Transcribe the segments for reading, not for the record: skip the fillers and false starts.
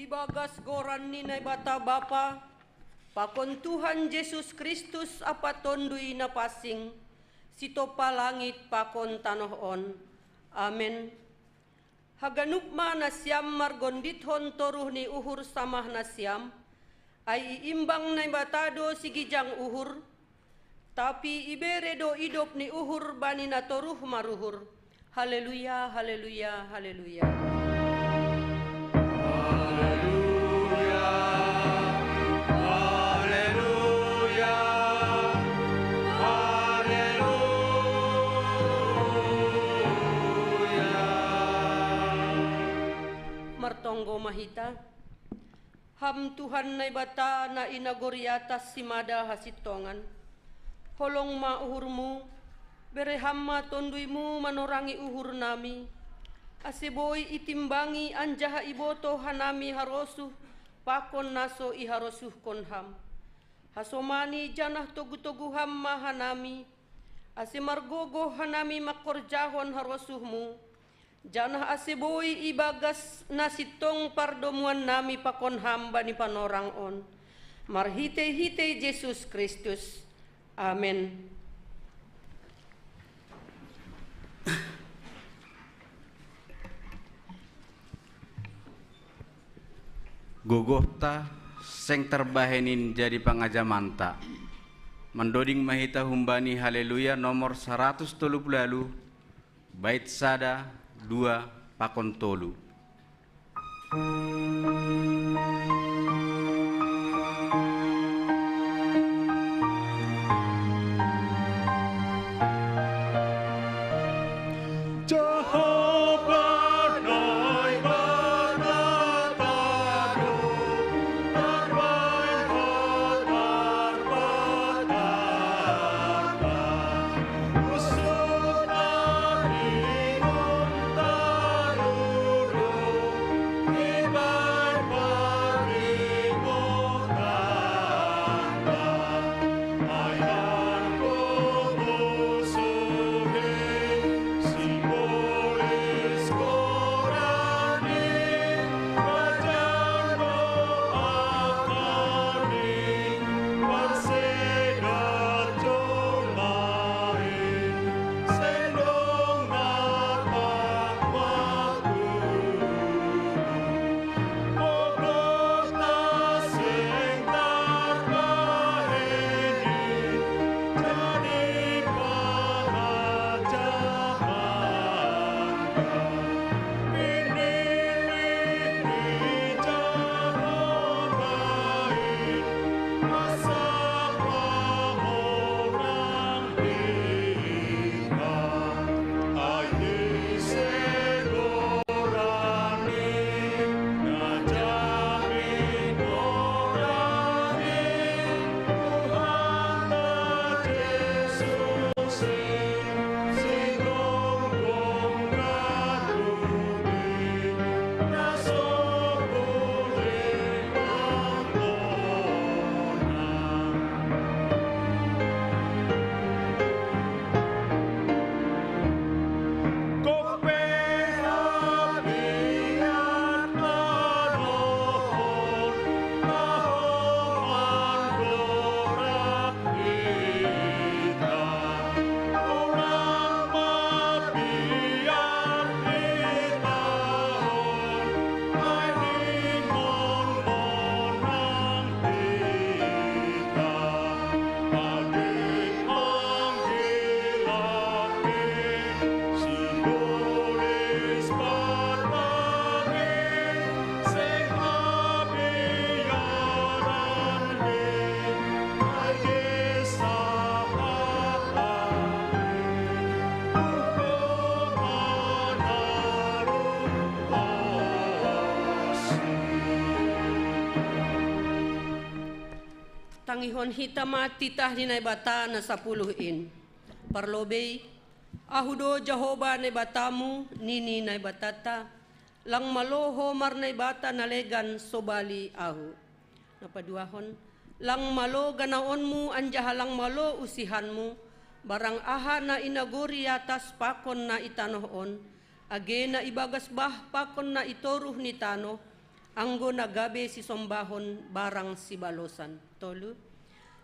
Ibagas goran ni na bata bapa, pakon Tuhan Yesus Kristus apa tondui na pasing, sito palangit pakon tanohon. Amen. Haganukma na siyam margondithon toruh ni uhur samah na siyam, ay iimbang na batado sigijang uhur, tapi iberedo idop ni uhur bani na toruh maruhur. Haleluya, haleluya, haleluya. Martonggo mahita, ham Tuhan na bata na inagoriatas simada hasitongan, holong mauhurmu, berehama tonduymu manorangi uhur nami, aseboy itimbangi anjaha iboto hanami harosuh, pakon naso iharosuh konham, hasomani janah togu-togu hamma hanami, asimargogo hanami makorjahon harosuhmu, janah aseboy ibagas nasitong pardomuan nami pakon hamba ni panorang on. Marhite-hite Yesus Kristus. Amen. Gogohta seng terbahenin jadi pangajamanta. Mendoding mahita humbani haleluya nomor 130 bait sada 2 pakon tolu. Tangihon hitama titah dinay bata na 10 Parlobey, ahudo Jehovah na batamu, nini na batata, lang maloho mar na bata nalegan sobali ahu. Napaduahon, lang malo ganaon mo, anjaha lang malo usihan mo, barang aha na inaguri atas pakon na itanohon, age na ibagas bah pakon na itoruh ni tano, anggo nagabe si sombahon barang si balosan. Tolu.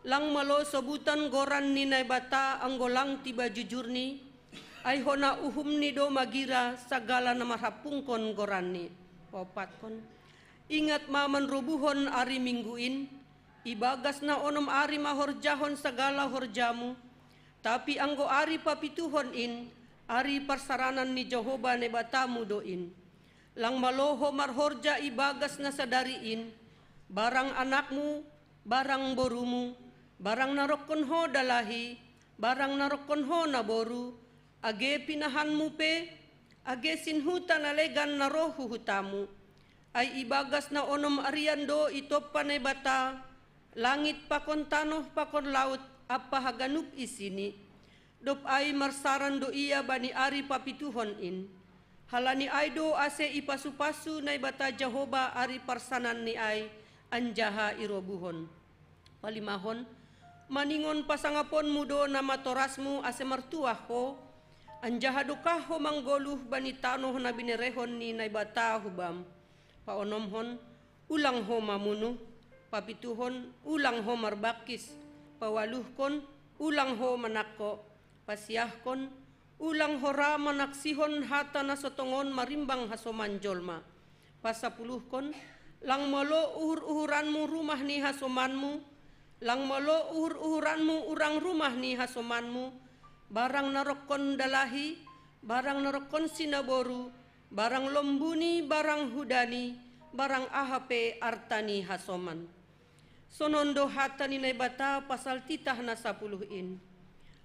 Lang malo sobutan goran ni naibata anggo lang tiba jujur ni, ay hona uhum ni do magira sagala na marhapungkon goran ni. Opat kon. Ingat maman rubuhon ari mingguin, ibagas na onom ari mahorjahon sagala horjamu, tapi anggo ari papituhon in, ari parsaranan ni Jehovah ne batamu doin. Lang maloho marhorja ibagas na sadariin, barang anakmu, barang borumu, barang narokon ho dalahi, barang narokon ho naboru, age pinahanmu pe, age sinhuta nalegan narohu hutamu, ay ibagas na onom ariando itop panay bata, langit pakon tanoh pakon laut, apa haganup isini, dop ay marsaran do iya bani ari papituhon in. Halani ay do ase ipasu-pasu na bata Jehovah ari parsanan ni ay anjaha irobuhon. Palimahon, maningon pasangapon mudo na matorasmu ase martuah ho, anjaha dukaho manggoluh bani tanoh na binerehon ni na bata hubam. Paonomhon, ulang ho mamunuh, papituhon, ulang ho marbakis, pawaluhkon, ulang ho manako, pasiahkon, ulang hora manaksihon hata na sotongon marimbang hasoman jolma. Pasapuluhkon, lang malo uhur-uhuranmu rumah ni hasomanmu, lang malo uhur-uhuranmu urang rumah ni hasomanmu, barang narokon dalahi, barang narokon sinaboru, barang lombuni, barang hudani, barang ahape artani hasoman. Sonondo hata ni naibata pasal titah na 10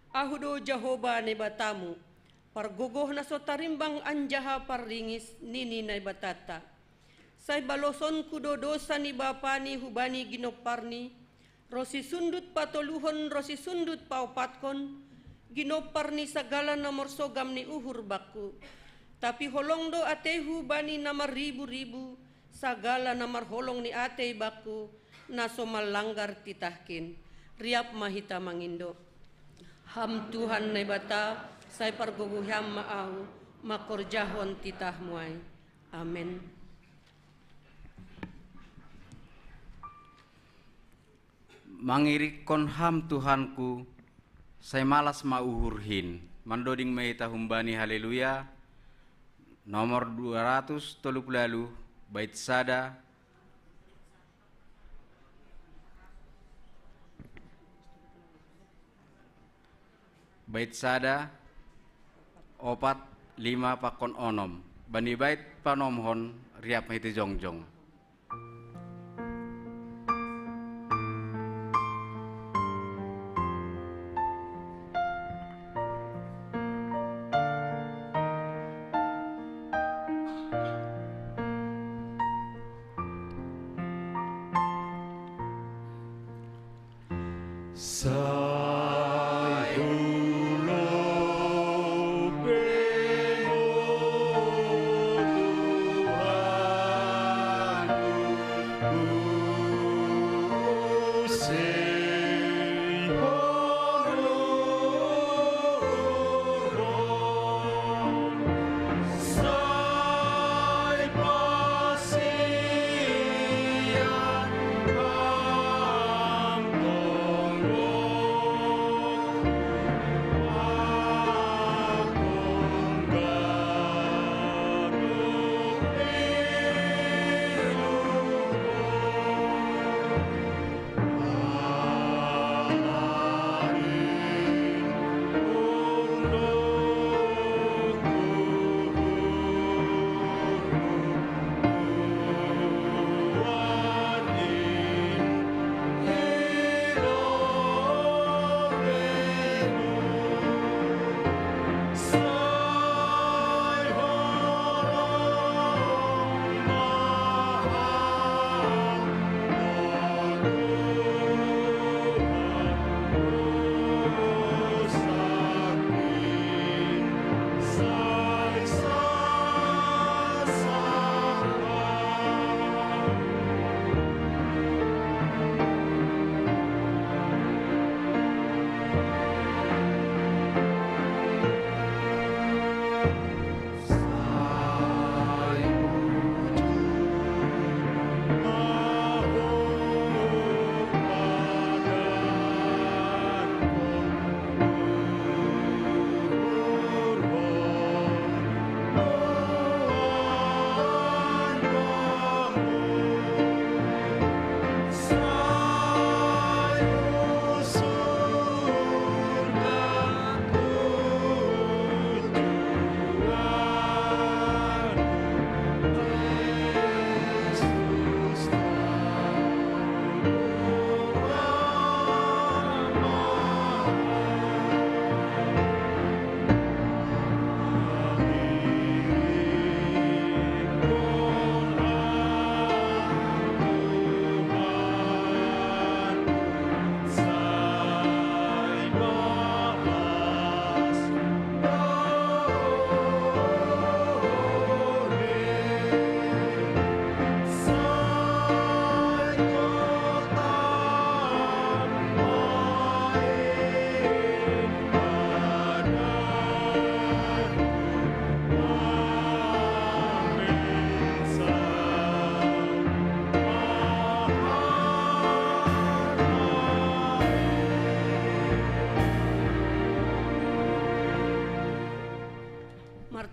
Ahudo Jehovah nebatamu, pargogoh na sotarimbang anjaha parringis nini naibatata. Say baloson kudo dosa ni bapa ni hubani ginoparni, rosi sundut patoluhon rosi sundut paupatkon, ginoparni sagala nomor sogam ni uhur baku. Tapi holong do atehu bani namar ribu-ribu, sagala namar holong ni ate baku, naso malanggar titahkin, riap mahita mangindo. Ham Tuhan nebata, say parguguhyam maaw, makorjahon titah muay. Amen. Mangirikon ham Tuhanku, say malas mauhurhin, mandoding mahita humbani haleluya, nomor 230 bait sada, bait sada, 4, 5 pakon onom, bani bait panomhon riap mahiti jongjong. Oh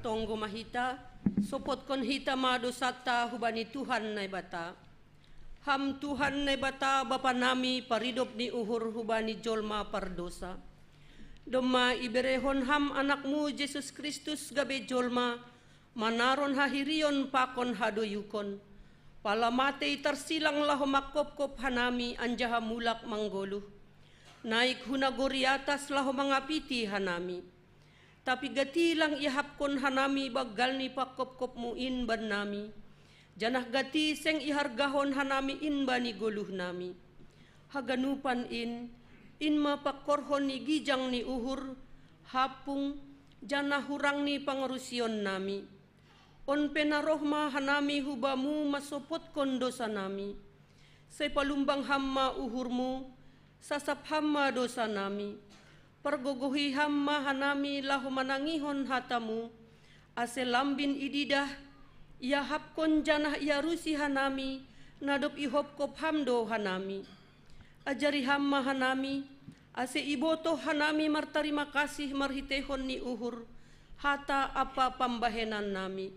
tonggo mahita, sopot kon hita madosata hubani Tuhan na bata. Ham Tuhan na bata bapa nami paridop ni uhur hubani jolma pardosa. Doma iberehon ham anakmu Jesus Kristus gabe jolma, manaron hahirion pakon hadoyukon. Palamatay tarsilang laho makopkop hanami anjaha mulak manggoluh. Naik hunagoriatas laho mangapiti hanami. Tapi gati lang ihapkon hanami bagal ni pakopkop mu inban nami. Janah gati seng ihargahon hanami inbani goluh nami. Haganupan in mapakorhon ni gijang ni uhur, hapung, janah hurang ni pangarusion nami. On penarohma hanami hubamu masopot kon dosa nami. Say palumbang hamma uhurmu, sasap hamma dosa nami. Pergogohi hamma hanami lahu manangihon hatamu. Ase lambin ididah, ia hapkon janah ia rusi hanami, nadop ihop kop hamdo hanami. Ajari hamma hanami, ase iboto hanami martarima kasih marhitehon ni uhur, hata apa pambahenan nami.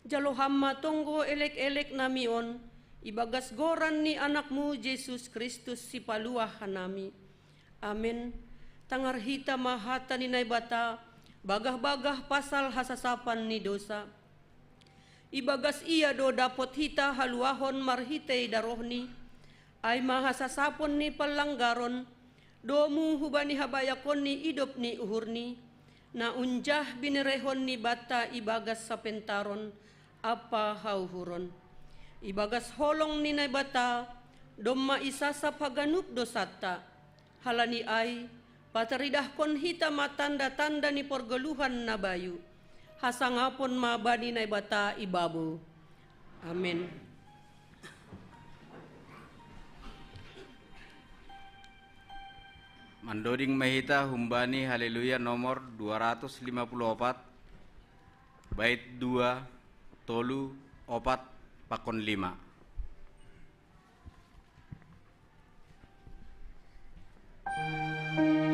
Jalo hamma tonggo elek-elek nami on, ibagas goran ni anakmu Jesus Kristus si paluah hanami. Amin. Tangar hita mahata ni naibata, bagah-bagah pasal hasasapan ni dosa. Ibagas ia do dapot hita haluahon marhitei darohni, ay mahasasapon ni palanggaron, domu hubani habayakon ni idop ni uhurni, na unjah binerehon ni bata ibagas sa pentaron, apa hauhuron. Ibagas holong ni naibata, domma isa sa paganup dosata, halani ay, pataridah kon hita matanda-tanda ni porgeluhan na bayu, hasangapon mabani naibata ibabu. Amin. Mandoding mahita humbani haleluya nomor 254, bait 2, tolu, 4, pakon 5. Hallelujah.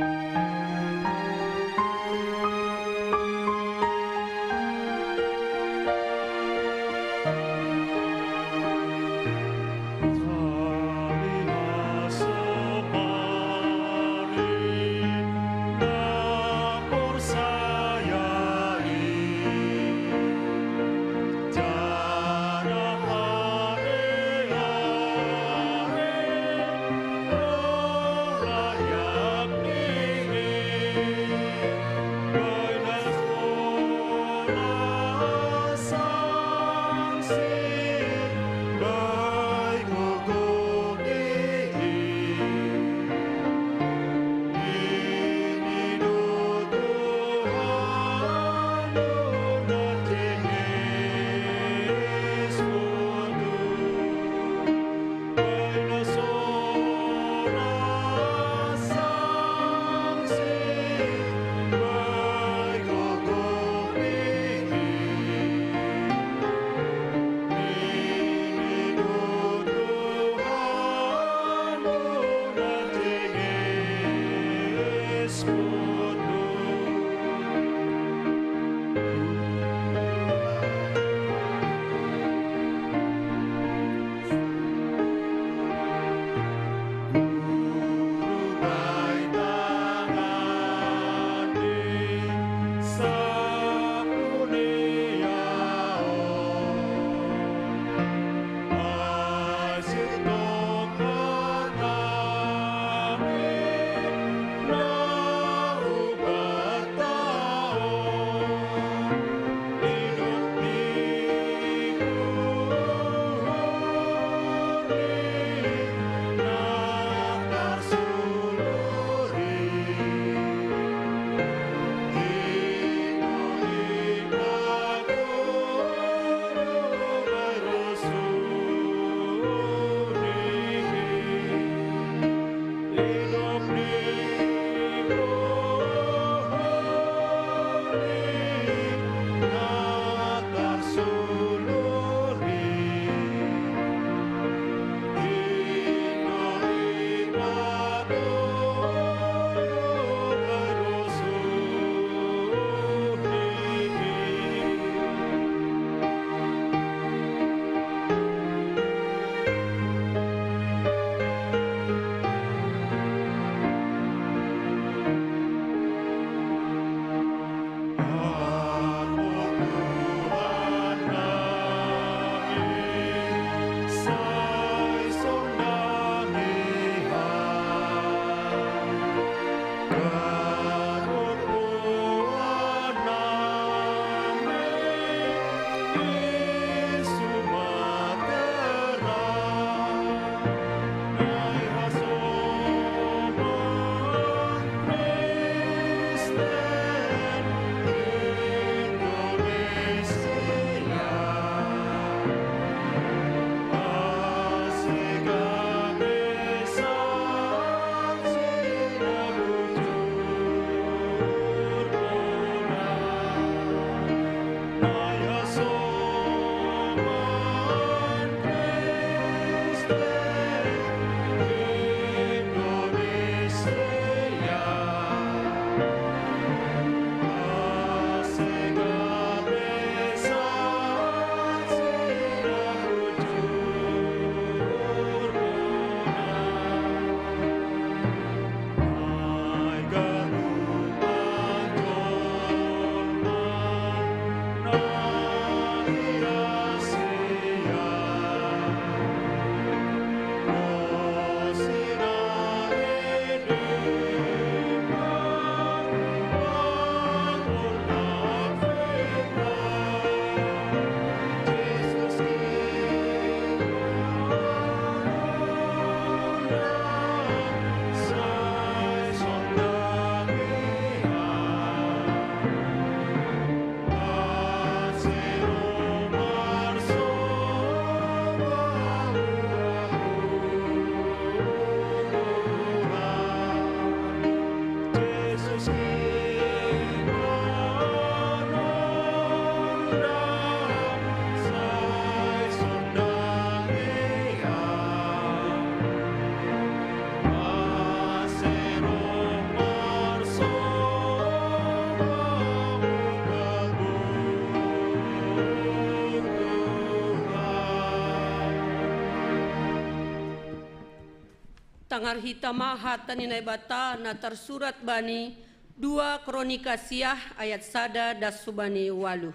Tangar hita mahat taninay bata na tersurat bani 2 Kronika Siah ayat 1 das subani 8.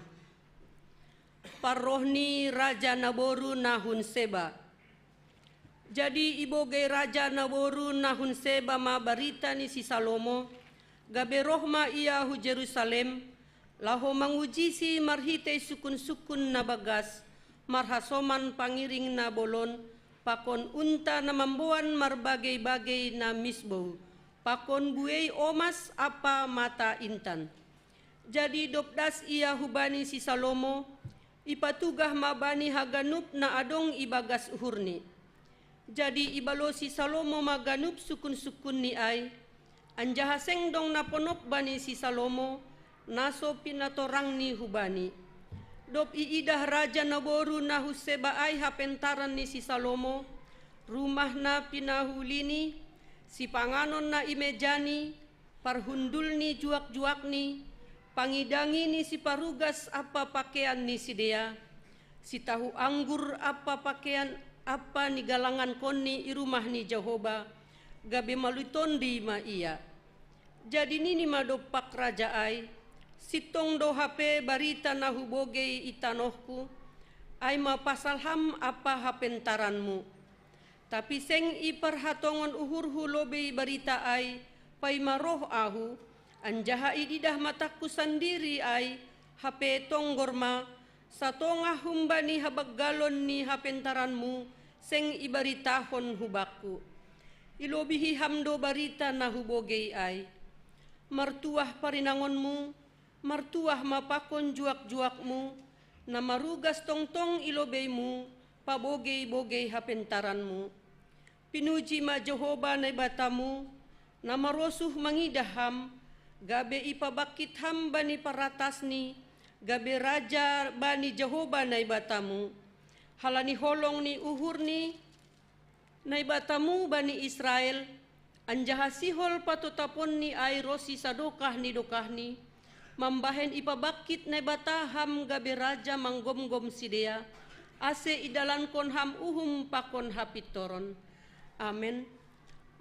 Parrohni Raja Naboru nahun seba. Jadi ibogay Raja Naboru nahun seba ma barita ni si Salomo, gabe rohma iya hu Jerusalem, laho manguji si marhite sukun-sukun na bagas, marhasoman pangiring na bolon, pakon unta na mambuan marbagai-bagai na misbou, pakon buey omas apa mata intan. Jadi dopdas ia hubani si Salomo, ipatugah mabani haganup na adong ibagas uhurni. Jadi ibalo si Salomo maganup sukun-sukun ni ay, anjaha sengdong na ponop bani si Salomo, naso pinatorang ni hubani. Dop iidah Raja Naboru na huseba ay hapentaran ni si Salomo, rumah na pinahulini, si panganon na imejani, parhundul ni juak-juak ni, pangidangi ni si parugas apa pakaian ni si dea, si tahu anggur apa pakaian apa ni galangan koni irumah ni Jehoba, gabe malutondi ma iya. Jadi nini madopak raja ay, sitong do hape barita na hubogey itanohku, ay mapasalham apa hapentaranmu. Tapi seng iparhatongon uhur hulobey barita ay, pay maroh ahu, anjaha ididah mataku sendiri ay, hape tonggorma, sa tongah humbani habaggalon ni hapentaranmu, seng ibaritahon hubakku. Ilobihi hamdo barita na hubogey ay, martuah parinangonmu, martuah mapakon juak-juakmu, na marugas tongtong ilobeymu, pabogey-bogey hapentaranmu. Pinuji ma Jehoba na batamu, na marosuh mangidaham, gabe ipabakit ham bani paratasni, gabe raja bani Jehoba na batamu, halani holong ni uhurni, na batamu bani Israel, anjaha sihol patutapon ni ay rosi sadokah ni dokahni, mambahen ipabakit na bataham gabe raja manggom-gom sidea, ase idalan kon ham uhum pakon hapitoron. Amen.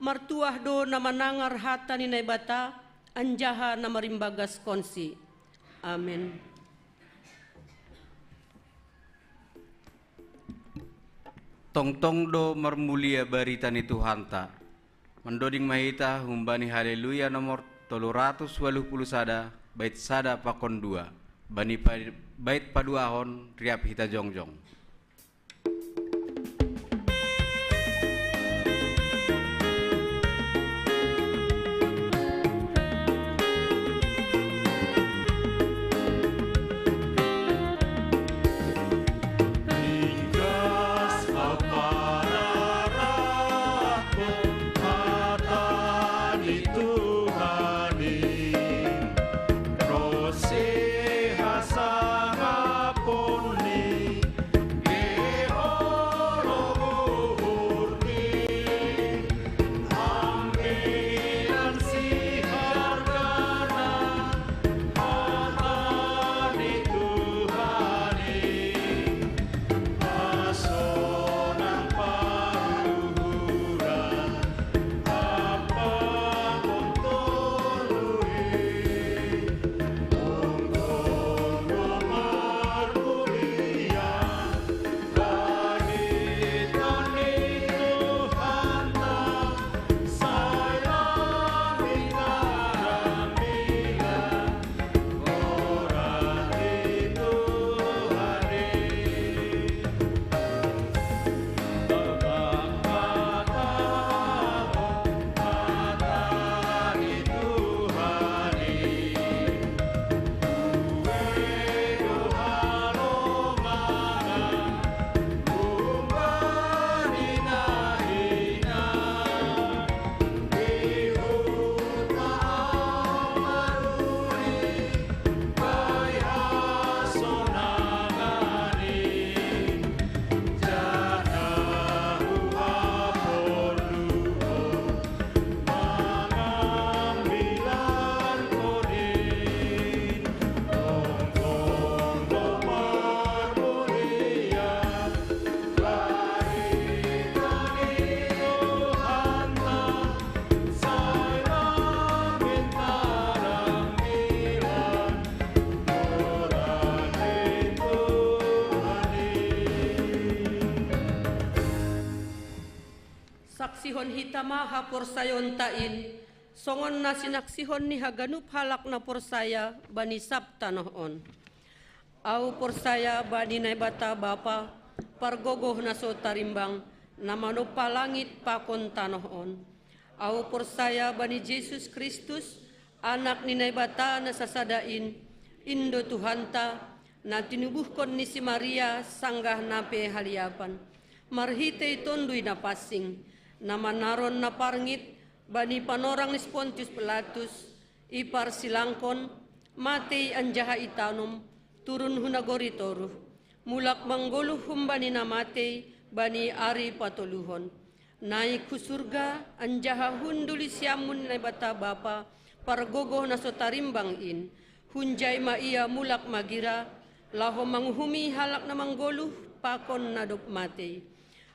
Martuah do na manangar hata ni naibata, anjaha na marimbagas konsi. Amen. Tongtong do marmulia barita ni Tuhan ta. Mendoding mahita humbani haleluya nomor 381 bait sada pakon 2. Bani bait paduahon riap hita jongjong. saksihon hitama hapor sayon tain, songon na sinaksihon ni haganup halak na porsaya bani sabta noon. Au porsaya bani naibata bapa, pargogoh na so tarimbang, na manupa langit pakon tanoon. Au porsaya bani Jesus Kristus, anak ni naibata na sasadain, Indo Tuhanta, na tinubuhkon ni si Maria sanggah nape haliapan. Marhite tondui na pasing, na manaron na parngit, bani panorang ni Pontius Pilatus, ipar silangkon, matei anjaha itanom, turun hunagori toruh, mulak manggoluh humbani na matei, bani ari patuluhon. Naik ku surga, anjaha hunduli siamun na bata bapa, pargogoh na sotarimbang in, hunjay ma iya mulak magira, laho manghumi halak na manggoluh, pakon na dop matei.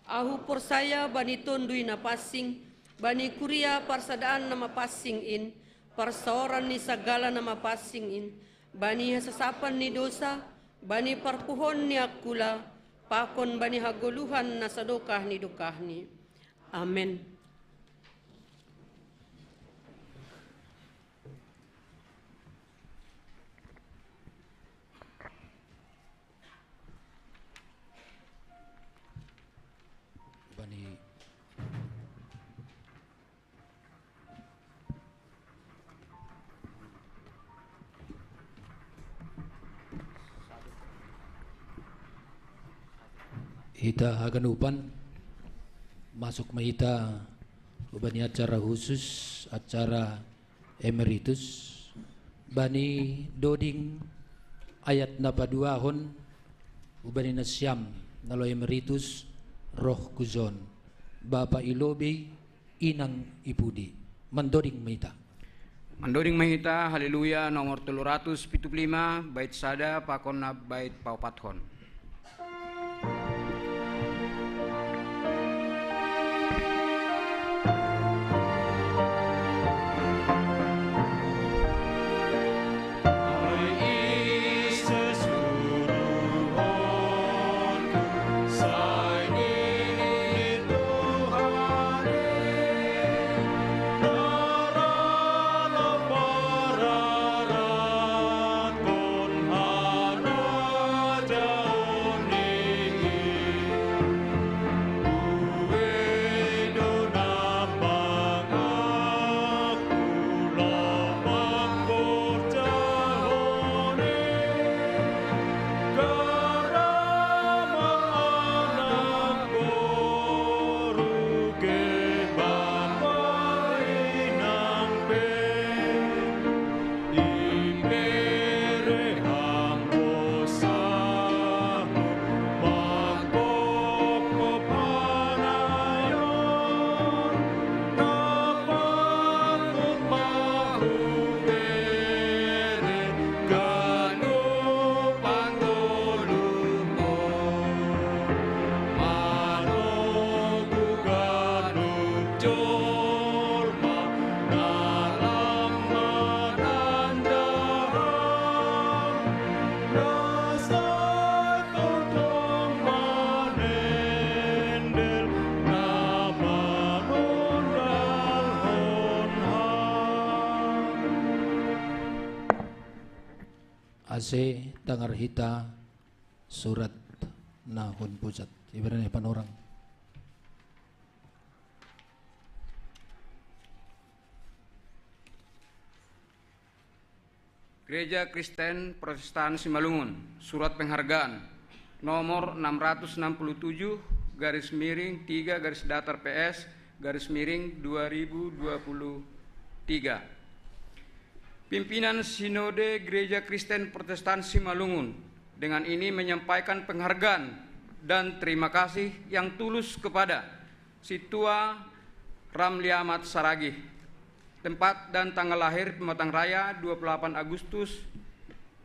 Ahu porsaya bani tondui na pasing, bani kuria parsadaan na mapasing in, parsaoran ni sagala na mapasing in, bani hasasapan ni dosa, bani parpuhon ni akula, pakon bani hagoluhan na sadokah ni dukahni. Amen. Ita haganupan masuk mahita ubani acara khusus acara emeritus bani doding ayat napaduahon ubani nasyam nalo emeritus roh kuzon Bapa ilobi inang ipudi mandoding mahita. Mandoding mahita haleluya nomor 375 bait sada pakonna bait paupathon. Ase tangar hita surat nahun pusat ibaratnya panorang. Gereja Kristen Protestan Simalungun, surat penghargaan nomor 667 garis miring 3 garis datar PS garis miring 2023. Pimpinan Sinode Gereja Kristen Protestan Simalungun dengan ini menyampaikan penghargaan dan terima kasih yang tulus kepada Situa Ramli Ahmad Saragih, tempat dan tanggal lahir Pematang Raya 28 Agustus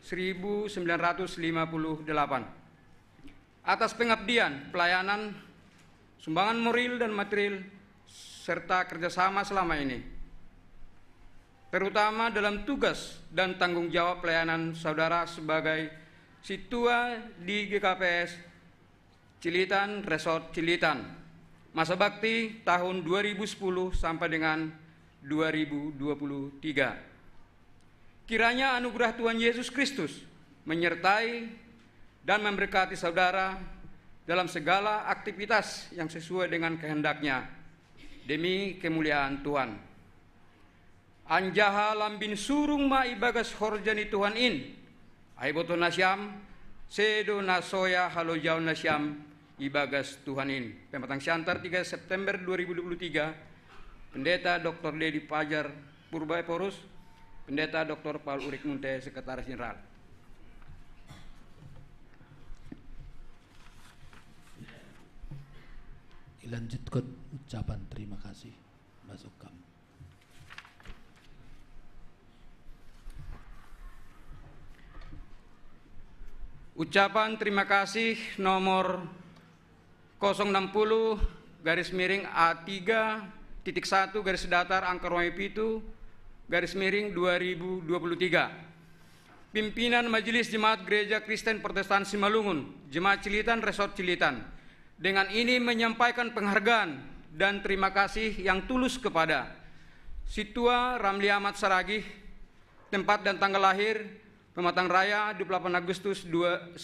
1958, atas pengabdian, pelayanan, sumbangan moral dan material, serta kerjasama selama ini, terutama dalam tugas dan tanggung jawab pelayanan saudara sebagai Situa di GKPS Cilitan Resort Cilitan masa bakti tahun 2010 sampai dengan 2023. Kiranya anugerah Tuhan Yesus Kristus menyertai dan memberkati saudara dalam segala aktivitas yang sesuai dengan kehendak-Nya, demi kemuliaan Tuhan. Anjaha lambin surung ma ibagas horjani Tuhan in, aiboto nasyam, sedo nasoya halo jauh nasyam, ibagas Tuhan in. Pematang Siantar 3 September 2023, Pendeta Dr. Dedi Pajar Purbai Porus, Pendeta Dr. Paul Urik Munte, Sekretaris Jenderal. Dilanjutkan ucapan terima kasih. Masukkan. Ucapan terima kasih nomor 060 garis miring A3.1 garis datar angka Romawi Pitu garis miring 2023. Pimpinan Majelis Jemaat Gereja Kristen Protestan Simalungun, Jemaat Cilitan, Resort Cilitan, dengan ini menyampaikan penghargaan dan terima kasih yang tulus kepada Situa Ramli Ahmad Saragih, tempat dan tanggal lahir Pematang Raya 28 Agustus 1958,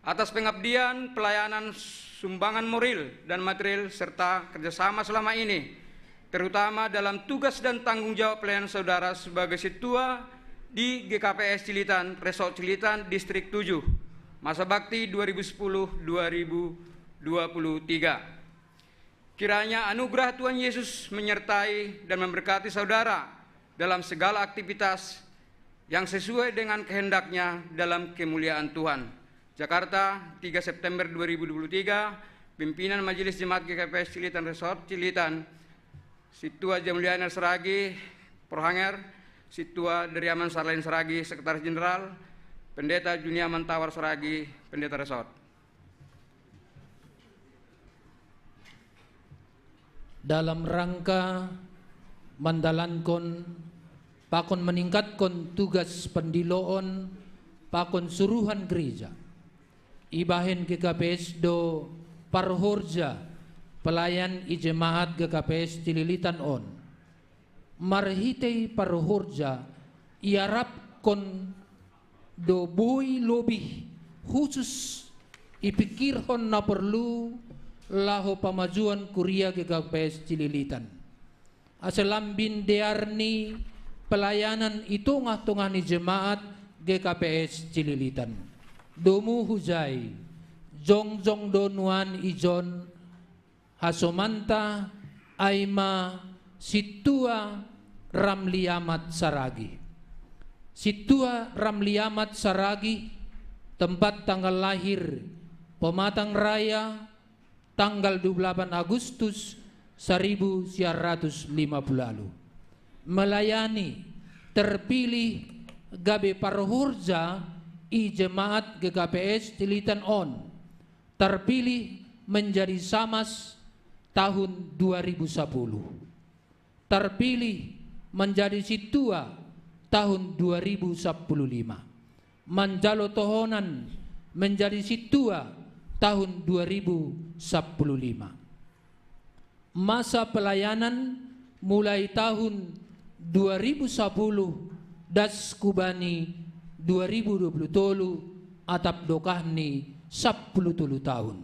atas pengabdian, pelayanan, sumbangan moral dan material serta kerjasama selama ini, terutama dalam tugas dan tanggung jawab pelayanan saudara sebagai Situa di GKPS Cilitan, Resort Cilitan, Distrik 7, masa bakti 2010-2023. Kiranya anugerah Tuhan Yesus menyertai dan memberkati saudara dalam segala aktivitas yang sesuai dengan kehendak-Nya dalam kemuliaan Tuhan. Jakarta, 3 September 2023, Pimpinan Majelis Jemaat GKPS Cilitan Resort Cilitan, Situa Jamuliana Saragi, Porhanger, Situa Deriaman Sarlain Saragi, Sekretaris Jenderal, Pendeta Juniaman Tawar Saragi, Pendeta Resort. Dalam rangka mendalankan pakon meningkatkan tugas pendiloon pakon suruhan gereja, ibahen GKPS do parhorja pelayan ijemaat GKPS Cililitan on, marhitei parhorja iarap kon do boy lebih khusus ipikirhon na perlu laho pamajuan kuria GKPS Cililitan. Asalambin dearni pelayanan itu tengah ni jemaat GKPS Cililitan. Domu hujai, jongjong donuan ijon, hasomanta aima Situa Ramli Ahmad Saragi. Situa Ramli Ahmad Saragi, tempat tanggal lahir Pematang Raya, tanggal 28 Agustus 1950 lalu. Melayani terpilih gabe parhurja i jemaat GKPS Cilitan on, terpilih menjadi samas tahun 2010, terpilih menjadi situa tahun 2015, menjalo tohonan menjadi situa tahun 2015. Masa pelayanan mulai tahun 2010 das kubani 2020 atap dokahni 10 tahun.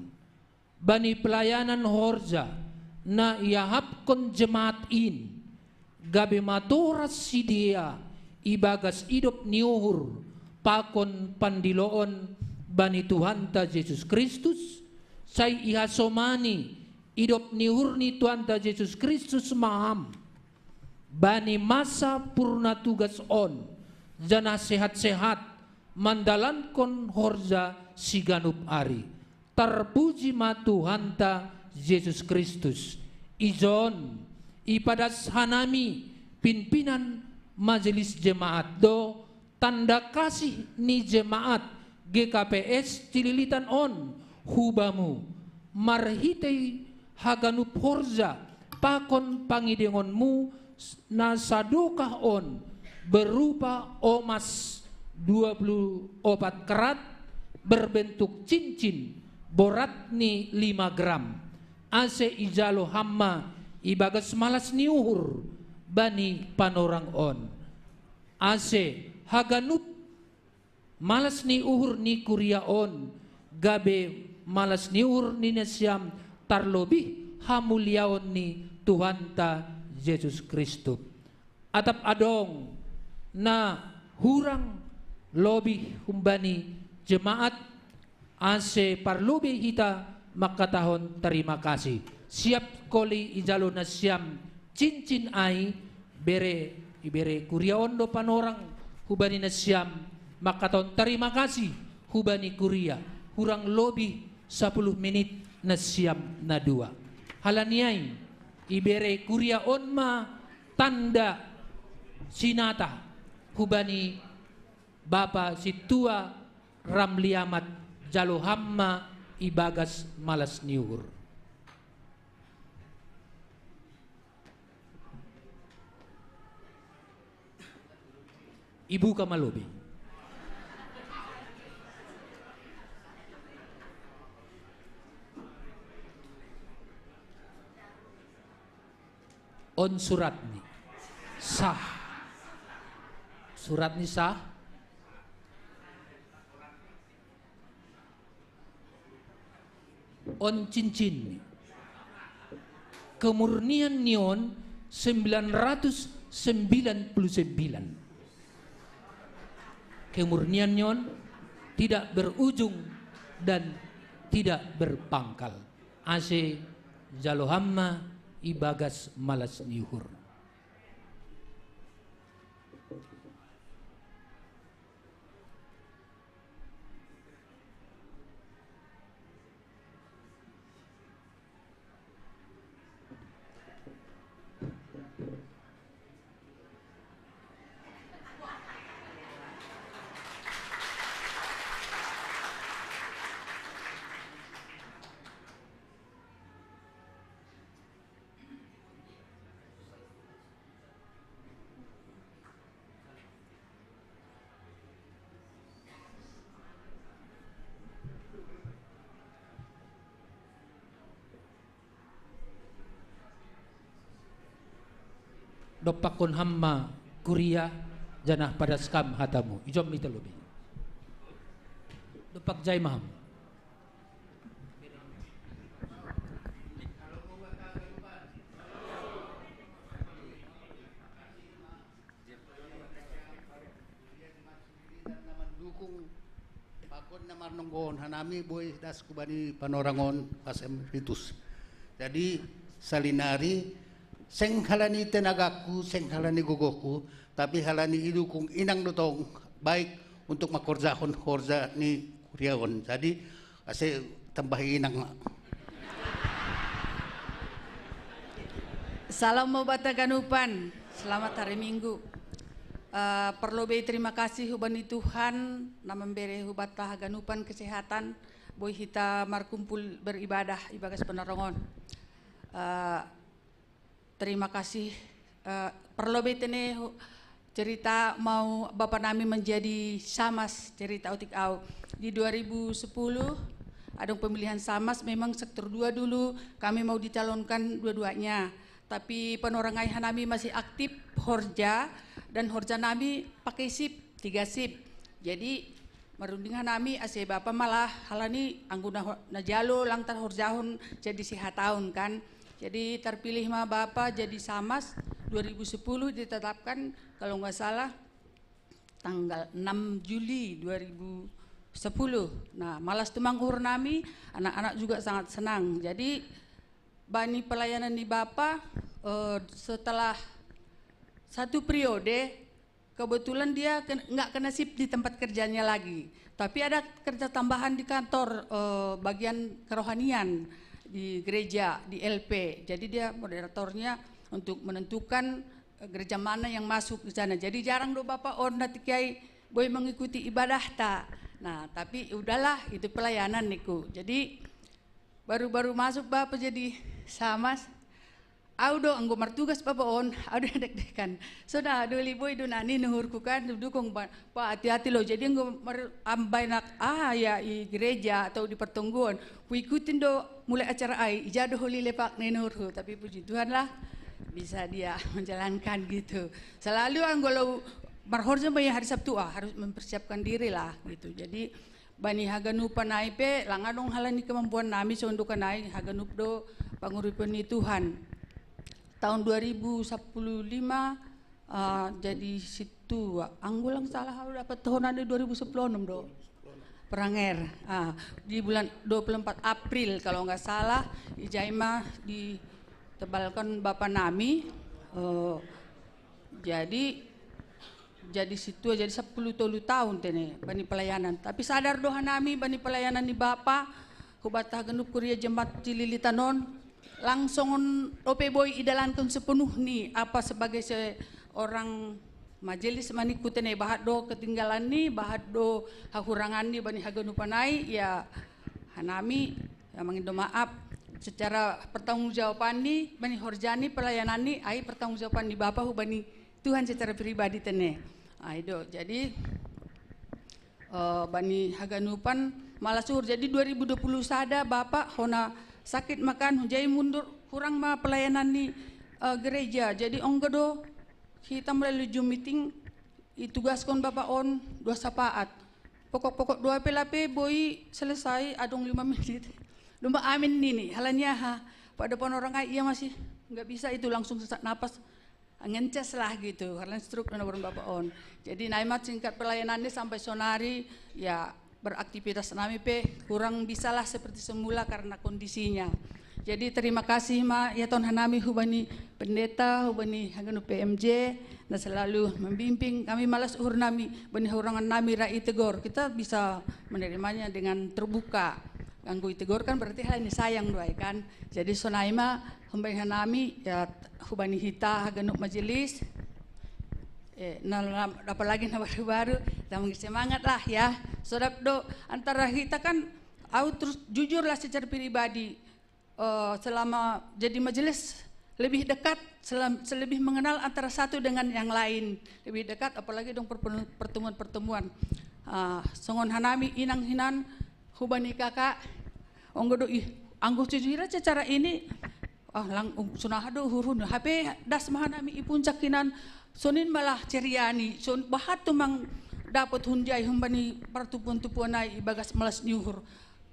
Bani pelayanan horja na iahapkon jemaat in gabe matoras sidia ibagas idop niuhur pakon pandiloon bani Tuhan ta Yesus Kristus, say ihasomani idop niuhur ni Tuhan ta Yesus Kristus maham bani masa purna tugas on jana sehat-sehat mandalankon horja siganup ari. Terpuji ma Tuhan ta Yesus Kristus. Ijon ipadas hanami pimpinan majelis jemaat do tanda kasih ni jemaat GKPS Cililitan on hubamu marhitei haganup horja pakon pangidengonmu na sadokah on berupa omas 24 karat berbentuk cincin borat ni 5 gram, ase ijalo hamma ibagas malas ni uhur bani panorang on, ase haganup malas ni uhur ni kuria on, gabe malas ni uhur ni nasyam tarlobi hamuliaon ni Tuhan ta Yesus Kristus. Atap adong na hurang lobi humbani jemaat ase parlubi hita makatahon terima kasih. Siap koli ijalo na siam cincin ai ibere kuriaon do panorang hubani na siam makatahon terima kasih hubani kuria hurang lobi 10 menit na siam na 2. Halaniai ibere kuriaon ma tanda sinata hubani Bapa situa ramliamat jalo hamma ibagas malas niur. Ibu Kamalobi. On surat ni sah. Surat ni sah. On cincin kemurnian nion 999. Kemurnian nion tidak berujung dan tidak berpangkal. Ase jalohamma ibagas malas niuhur. Dopakon hamma kuria janah pada skam hatamu ijom itu lebih dopak jai maham dukung pakon namar nonggon hanami boy das kubani panorangon pas emeritus. Jadi salinari seng halani tenagaku, seng halani gogoku, tapi halani idukung inang dotong baik untuk makorzahon korza ni kuriaon. Jadi ase tambah inang. Salam mobata ganupan, selamat hari Minggu. Perlobe terima kasih hubani Tuhan na memberi hubata ganupan kesehatan boy hita markumpul beribadah ibagas penerongon. Terima kasih. Perlobe tene cerita mau Bapak Nami menjadi samas cerita utik au di 2010 ada pemilihan samas memang sektor 2 dulu kami mau dicalonkan dua-duanya tapi penorangai Hanami masih aktif Horja dan Horja Nami pakai sip 3 sip jadi merunding Hanami ase Bapak malah halani angguna najalo langtar Horjahun jadi sihat tahun kan. Jadi terpilih mah Bapak jadi samas 2010 ditetapkan kalau nggak salah tanggal 6 Juli 2010. Nah malas tumang Hurnami anak-anak juga sangat senang. Jadi bani pelayanan di Bapak setelah 1 periode kebetulan dia nggak kena sip di tempat kerjanya lagi. Tapi ada kerja tambahan di kantor bagian kerohanian. Di gereja, di LP. Jadi dia moderatornya untuk menentukan gereja mana yang masuk ke sana. Jadi jarang do Bapak nanti kiai boy mengikuti ibadah ta. Nah, tapi udahlah itu pelayanan niku. Jadi baru-baru masuk Bapak jadi samas Audo anggo martugas papaon, audo deg-degan. So na duli boy do nani nuhurku kan dukung pa hati-hati lo. Jadi anggo ambay nak ya i gereja atau di pertungguan, ku ikutin do mulai acara ai, ijado holi lepak nuhurku. Tapi puji Tuhan lah bisa dia menjalankan gitu. Selalu anggo lo marhorja bay hari Sabtu harus mempersiapkan diri lah gitu. Jadi bani haganup panai pe langadong halani kemampuan nami untuk kanai haganup do panguripan ni Tuhan. Tahun 2015 jadi situ anggulang salah dapat tahunan di 2010 do peranger di bulan 24 April kalau nggak salah Ijaima ditebalkan Bapak Nami jadi situ jadi 10 tahun tene bani pelayanan tapi sadar doa nami bani pelayanan di Bapak hubata genup kuria jembat Cililitanon langsung OP Boy idalankan sepenuh nih apa sebagai seorang majelis maniku tene bahat do ketinggalan nih bahat do hakurangan nih bani haganupanai ya hanami ya mangindo maaf secara pertanggungjawaban nih bani horjani pelayanan nih ai pertanggungjawaban nih Bapak bani Tuhan secara pribadi tene aido jadi bani haganupan malah suhur jadi 2020 sada Bapak hona sakit makan hujai mundur kurang mah pelayanan di gereja jadi onggedo kita melalui Zoom meeting itugaskan Bapak on 2 sapaat pokok-pokok 2 pelape boy selesai adong 5 menit lumba amin nini halanya pada pon orang iya masih nggak bisa itu langsung sesak napas ngencas lah gitu karena stroke dan Bapak on jadi naimat singkat pelayanannya sampai sonari ya beraktivitas nami kurang bisalah seperti semula karena kondisinya. Jadi terima kasih ya Tuhan hanami hubani pendeta hubani haganu PMJ dan selalu membimbing kami malas uhur nami bani hurangan nami rai tegor kita bisa menerimanya dengan terbuka. Ganggu tegor kan berarti hal ini sayang doai kan. Jadi sonaima hubani hanami ya hubani hita haganu majelis apalagi baru-baru kita semangat lah ya saudara do antara kita kan terus jujurlah secara pribadi selama jadi majelis lebih dekat lebih mengenal antara satu dengan yang lain lebih dekat apalagi dong pertemuan-pertemuan songon hanami inang hinan hubani kakak onggodo anggo jujur secara ini sunahado hurun HP das mahanami ipuncakinan sonin malah ceriani son bahat tumang dapat hunjai humbani partupuan-tupuan ai bagas malas nyuhur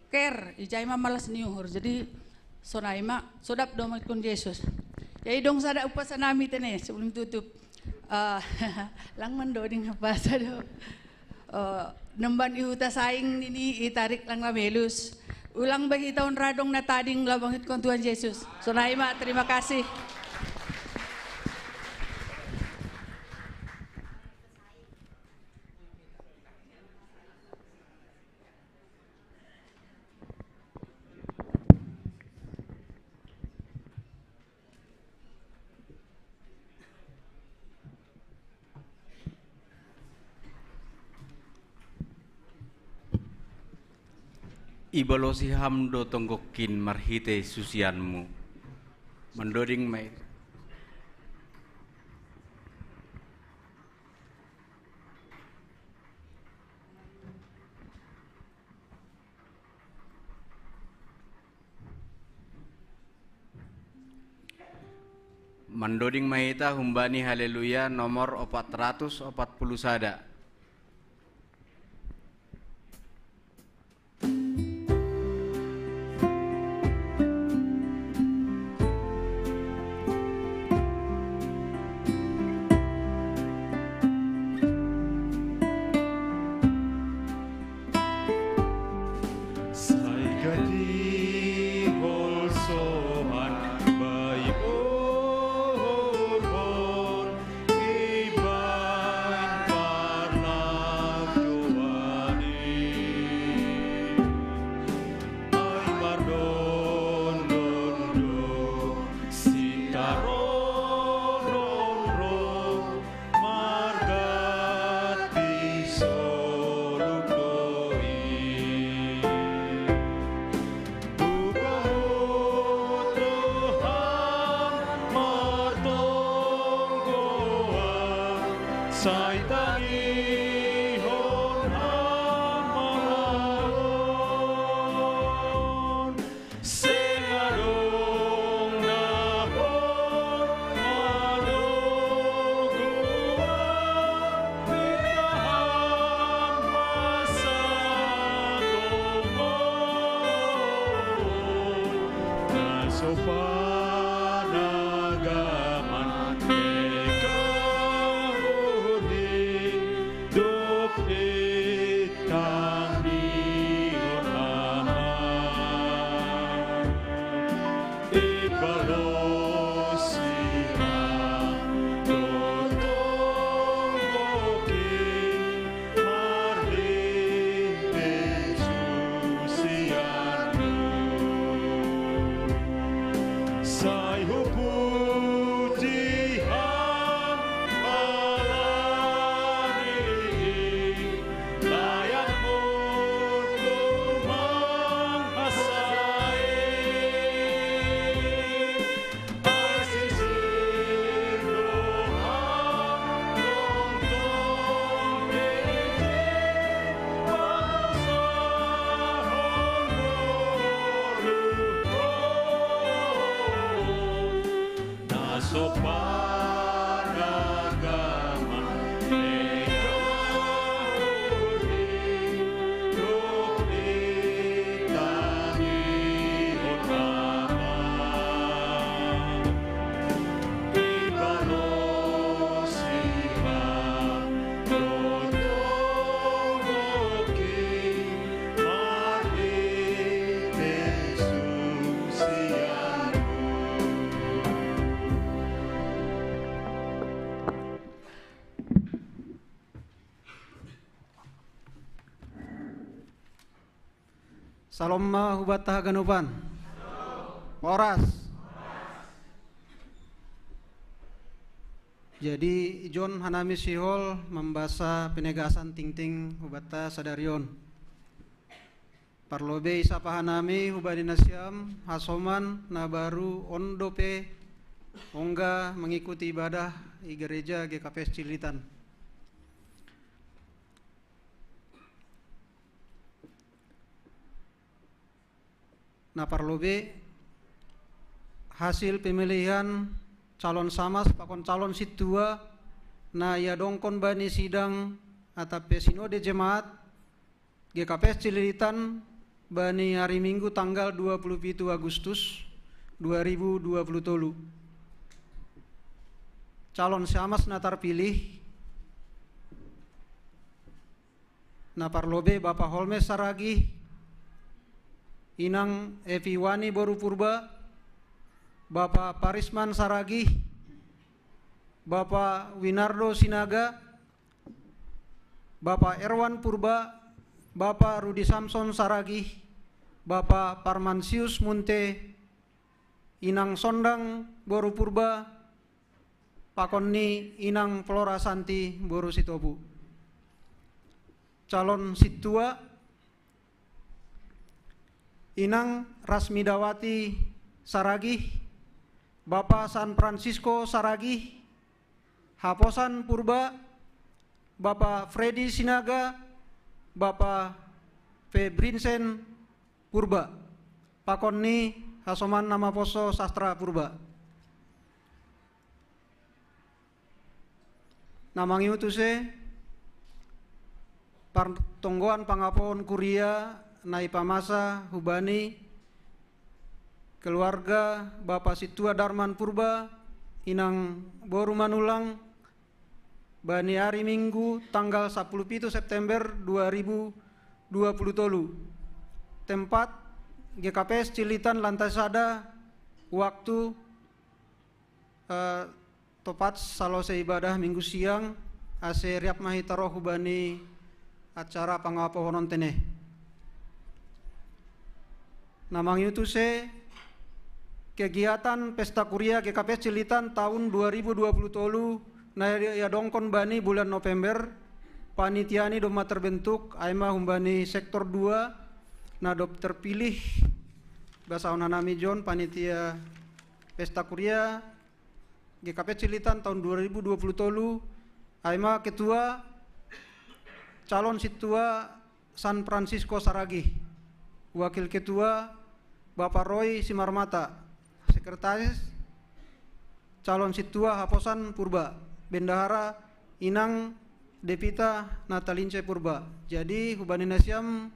ker ijai mah malas nyuhur jadi sonai mah sodap do kun Yesus jadi dong sada upasan nami tene sebelum tutup lang mandoding apa do nemban ihuta saing ini itarik lang lamelus ulang bagi tahun radong na tading labangit kon Tuhan Yesus sonai mah terima kasih. Ibalosi hamdo tonggokin marhite susianmu mendoding mai mendoding mahita humbani haleluya nomor 440 sada. Salom hubata ganupan. Moras. Jadi John hanami sihol membasa penegasan ting-ting hubata sadarion. Parlobe isapa hanami hubadi nasyam hasoman nabaru ondope ongga mengikuti ibadah di gereja GKPS Cililitan. Nah parlobe hasil pemilihan calon samas pakon calon situa na ya dongkon bani sidang atape sinode jemaat GKPS Cililitan bani hari Minggu tanggal 27 Agustus 2023. Calon samas na terpilih na parlobe Bapak Holmes Saragih, Inang Eviwani Boru Purba, Bapak Parisman Saragih, Bapak Winardo Sinaga, Bapak Erwan Purba, Bapak Rudi Samson Saragih, Bapak Parmansius Munte, Inang Sondang Boru Purba, Pakonni Inang Flora Santi Boru Sitobu. Calon situa Inang Rasmidawati Saragih, Bapak San Francisco Saragih, Haposan Purba, Bapak Freddy Sinaga, Bapak Febrinsen Purba, Pakonni Hasoman Nama Poso Sastra Purba. Namang utuse Partonggoan Pangapon Kuria Nai Pamasa Hubani, keluarga Bapak Situa Darman Purba, Inang Boru Manulang, bani hari Minggu tanggal 17 September 2023. Tempat GKPS Cililitan Lantai Sada, waktu tepat salose ibadah Minggu siang, ase riap mahitaroh hubani acara pangapohonon teneh. Namang yutuse kegiatan Pesta Kuria GKPS Cililitan tahun 2023 na ya dongkon bani bulan November, panitiani doma terbentuk aima humbani sektor 2 na dop terpilih basa onanami John panitia Pesta Kuria GKPS Cililitan tahun 2023 Aima Ketua calon Situa San Francisco Saragi. Wakil Ketua Bapak Roy Simarmata. Sekretaris calon Situa Haposan Purba. Bendahara Inang Depita Natalince Purba. Jadi hubani nasiam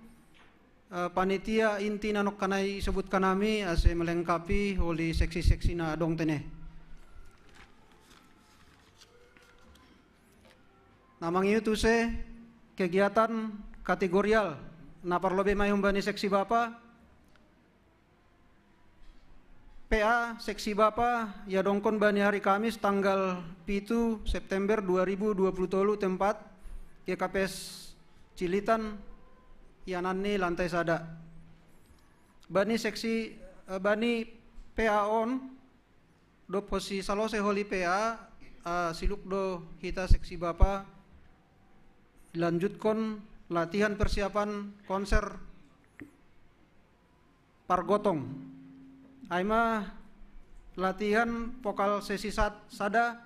panitia inti nanok kanai sebutkan kami ase melengkapi oleh seksi-seksi na dong teneh. Namang itu se kegiatan kategorial na parlobe may humbani seksi bapa PA seksi bapa ya dongkon bani hari Kamis tanggal 7 September 2020 tempat GKPS Cilitan Yanani lantai sada. Bani seksi bani PA on do posi salose holi PA siluk do kita seksi bapa lanjutkan latihan persiapan konser Pargotong. Aima latihan vokal sesi sada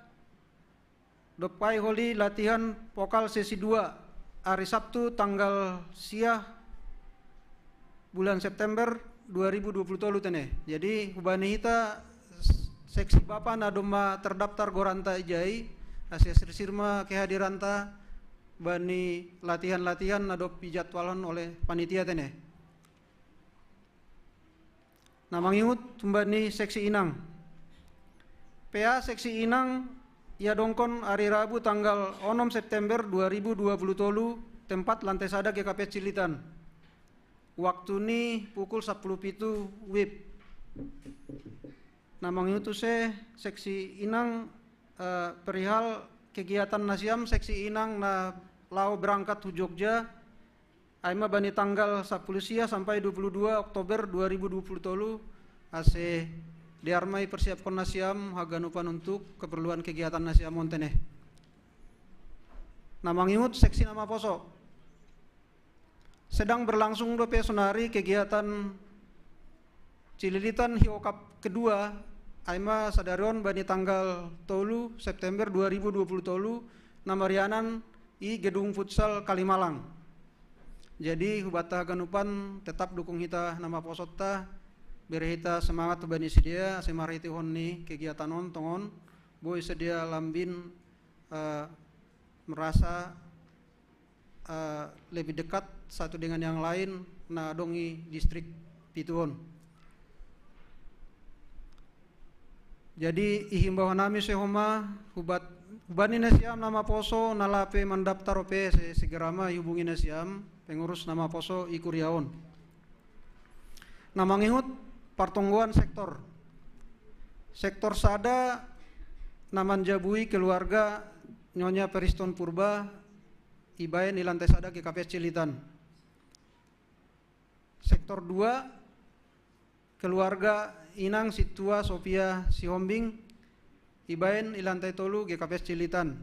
dopai holi latihan vokal sesi 2 hari Sabtu tanggal siah bulan September 2020 teneh. Jadi hubani hita seksi bapa na doma terdaftar goranta ijai asia sirma kehadiranta bani latihan-latihan na do pijadwalan oleh panitia teneh. Namang ingut tumbani seksi Inang. PA seksi Inang ya dongkon hari Rabu tanggal 6 September 2020 tempat lantai sada GKP Cilitan. Waktu ni pukul 10.07 WIB. Namang itu seksi Inang perihal kegiatan nasiam seksi Inang na lau berangkat ke Jogja aima bani tanggal 10 sia sampai 22 Oktober 2020 ase diarmai persiapkan nasiam haganupan untuk keperluan kegiatan nasiam monteneh. Namang ingut seksi nama poso. Sedang berlangsung do pesonari kegiatan Cililitan Hiokap kedua aima sadarion bani tanggal 3 September 2020 namarianan i Gedung Futsal Kalimalang. Jadi hubata ganupan tetap dukung hita nama posota beri hita semangat bani sedia semariti honni kegiatan on tongon boy sedia lambin merasa lebih dekat satu dengan yang lain na dongi distrik Pituon. Jadi ihimbauan nami sehoma hubani nasiam nama poso nalape mendaftar ope segerama hubungi nasiam pengurus nama poso ikuriaon. Namang ingut pertongguan sektor sada naman jabui keluarga Nyonya Periston Purba ibaen di lantai sada GKPS Cilitan. Sektor 2 keluarga Inang Situa Sofia Sihombing ibaen di lantai tolu GKPS Cilitan.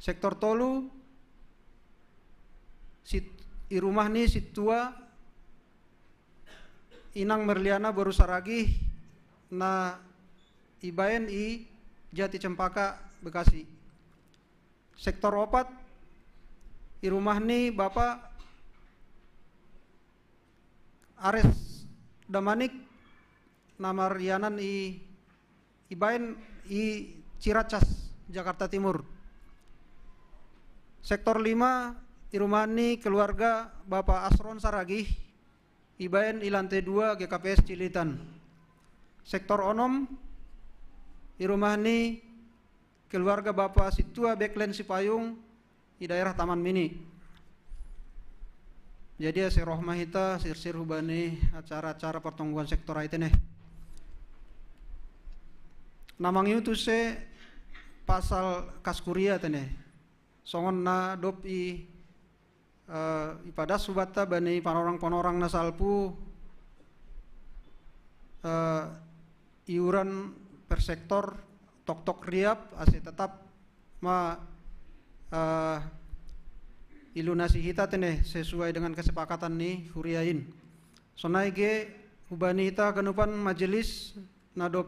Sektor tolu irumah ni Situa Inang Merliana baru saragi na ibaen i Jati Cempaka Bekasi. Sektor 4 irumah ni Bapak Ares Damanik nama Rianan ibaen i Ciracas Jakarta Timur. Sektor 5 irumani keluarga Bapak Asron Saragih ibaen i lantai 2 GKPS Cilitan. Sektor 6 irumani keluarga Bapak Situa Beklen Sipayung di daerah Taman Mini. Jadi serohmah hita sir hubani acara-acara pertongguan sektor aiteneh. Namang itu pasal kaskuria teneh. Songon na dop ipada subata bani panorang na salpu iuran per sektor tok riap ase tetap ilunasi hita teneh sesuai dengan kesepakatan nih huriain. Sonai ge hubani hita kenupan majelis nadop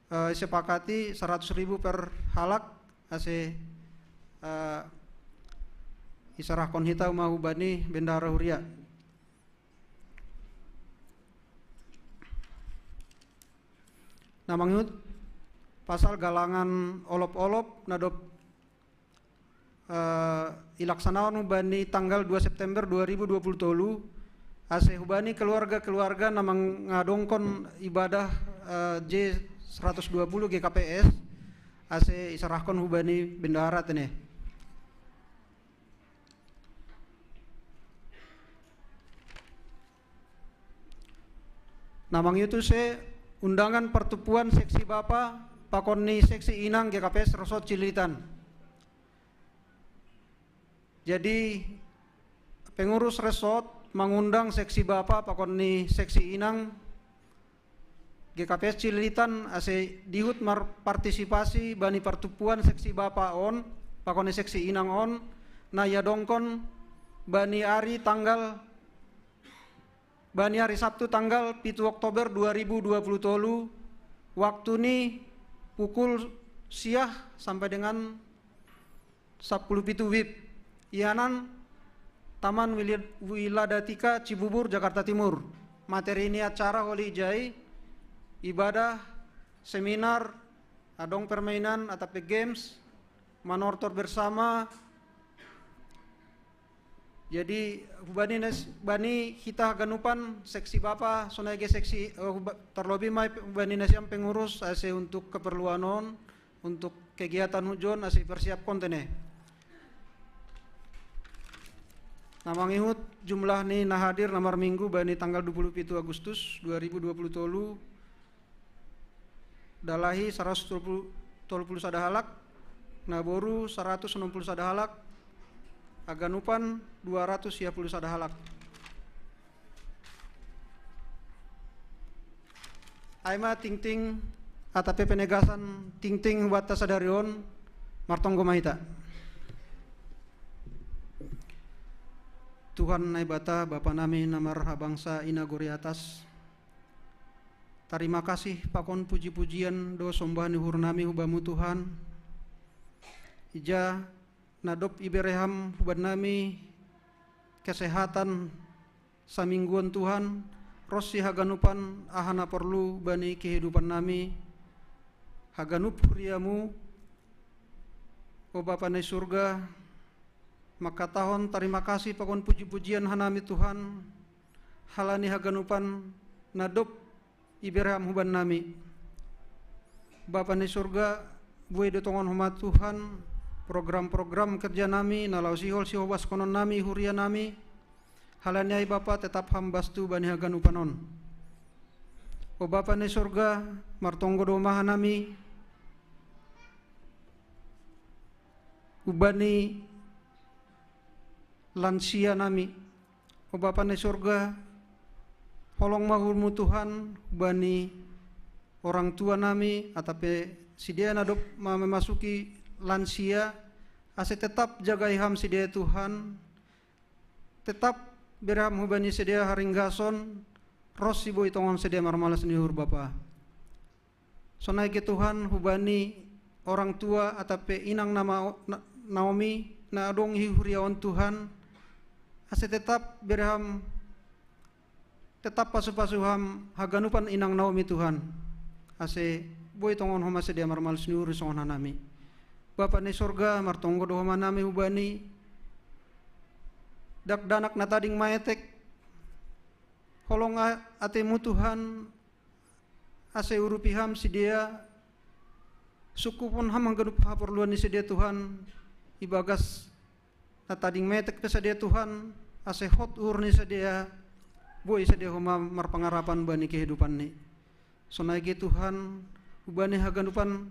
sepakati 100.000 per halak ase isarahkon hita mahu bani bendara huria. Namangyut pasal galangan olop-olop nadop ilaksanawan hubani tanggal 2 September 2020 tolu ase hubani keluarga-keluarga namang ngadongkon ibadah J120 GKPS ase isarahkon hubani bendahara tene. Namang itu undangan pertupuan seksi Bapa pakoni seksi Inang GKPS Rosot Cililitan. Jadi pengurus resort mengundang seksi Bapa pakoni seksi Inang GKPS Cililitan ase dihut partisipasi bani pertupuan seksi Bapa on pakoni seksi Inang on na ya dongkon bani hari Sabtu tanggal 7 Oktober 2020 tolu waktu ni pukul siah sampai dengan 10 WIB ianan Taman Wiladatika Cibubur Jakarta Timur. Materi ini acara Holy Jai, ibadah, seminar, adong permainan atau games, manortor bersama. Jadi bani kita ganupan seksi Bapa sonage seksi terlebih mai bani nasiam pengurus ase untuk keperluan on untuk kegiatan hujon ase persiap kontene. Namang ihut jumlah ni nahadir namar minggu bani tanggal 27 Agustus 2020 tolu dalahi 130 sadahalak naboru 160 sadahalak aganupan 230 sadahalak. Aima ting-ting atape penegasan ting-ting wata sadarion martonggo mahita. Tuhan naibata Bapa nami namar habangsa inagori atas. Terima kasih pakon puji-pujian do sombahan hur nami hubamu Tuhan. Ija nadop ibereham huban nami kesehatan samingguan Tuhan rosi haganupan ahana perlu bani kehidupan nami haganup huriamu o Bapa na surga maka tahun terima kasih pakon puji-pujian hanami Tuhan halani haganupan nadop ibereham huban nami Bapa na surga buai dotongon humat Tuhan program-program kerja nami nalau sihol sihobas konon nami huria nami halanyai Bapa tetap hambastu bani hagan upanon. O Bapa ni surga martonggo domaha nami ubani lansia nami. O Bapa ni surga holong mahulmu Tuhan ubani orang tua nami atape sidia nadop memasuki lansia ase tetap jaga iham sedia Tuhan tetap berham hubani sedia haringgason rosi boy tongon sedia marmalas nihur Bapa sonai ke Tuhan hubani orang tua atape inang nama Naomi na adong hihuriawan Tuhan ase tetap berham tetap pasu-pasuham haganupan inang Naomi Tuhan ase boy tongon homa sedia marmalas nihur songon hanami Bapa ni surga martonggo dohoma nami hubani dak danak natading maetek holong atemu Tuhan ase urupiham sidia suku pun ham hanggadup haperluan ni sedia Tuhan ibagas natading maetek pesadia Tuhan ase hot urni sedia boy sedia homa marpangarapan bani kehidupan ni sonai Tuhan hubani haganupan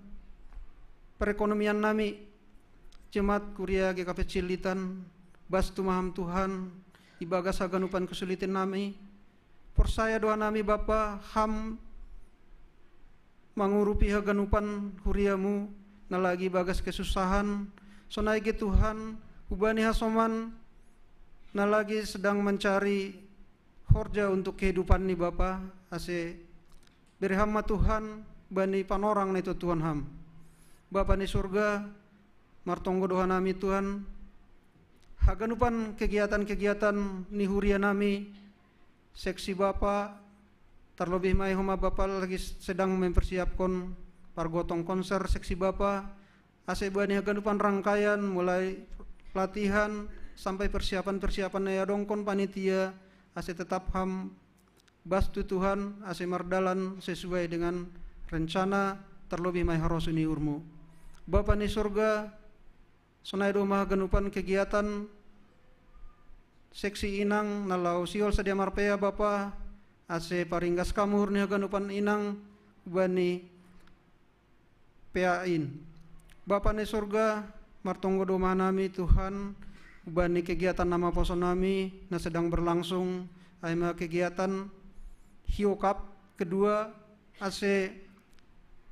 perekonomian nami jemaat kuria GKP Cililitan bastu maham Tuhan ibagas haganupan kesulitan nami persaya doa nami Bapa ham mangurupi haganupan huriamu nalagi bagas kesusahan sonai Tuhan ubani hasoman nalagi sedang mencari horja untuk kehidupan ni Bapa ase berhamma Tuhan bani panorang na itu Tuhan ham Bapa ni surga martonggo doa nami Tuhan, haganupan kegiatan-kegiatan nihuria nami, seksi Bapa, terlebih mai homa Bapa lagi sedang mempersiapkan pargotong konser seksi Bapa, ase bani haganupan rangkaian mulai latihan sampai persiapan-persiapan ya dongkon panitia, ase tetap ham bastu Tuhan, ase mardalan sesuai dengan rencana terlebih mai harosuni urmu. Bapa ni surga, sonai doma ganupan kegiatan seksi inang nalau siol sedia marpea Bapa, ase paringgas kamur ni ganupan inang bani peain. Bapa ni surga, martonggo doma nami Tuhan, bani kegiatan nama poso nami na sedang berlangsung, aima kegiatan hiokap kedua ase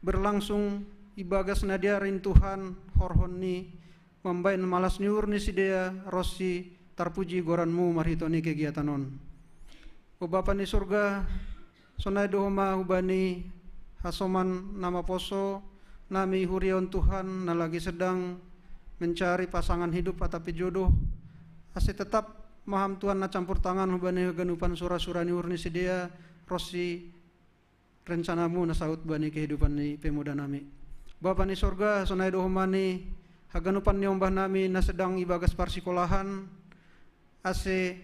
berlangsung ibagas nadiarin Tuhan horhon ni membain malas nyur ni sidea rossi tarpuji goranmu marhitoni kegiatanon. O Bapa ni surga, sonai dohoma hubani hasoman nama poso nami hurion Tuhan na lagi sedang mencari pasangan hidup atapi jodoh, ase tetap maham Tuhan na campur tangan hubani ganupan sura-sura ni urni sidea rossi rencanamu na saut bani kehidupan ni pemuda nami. Bapa ni sorga, sonai dohomani haganupan ni ombah nami na sedang ibagas parsikolahan, ase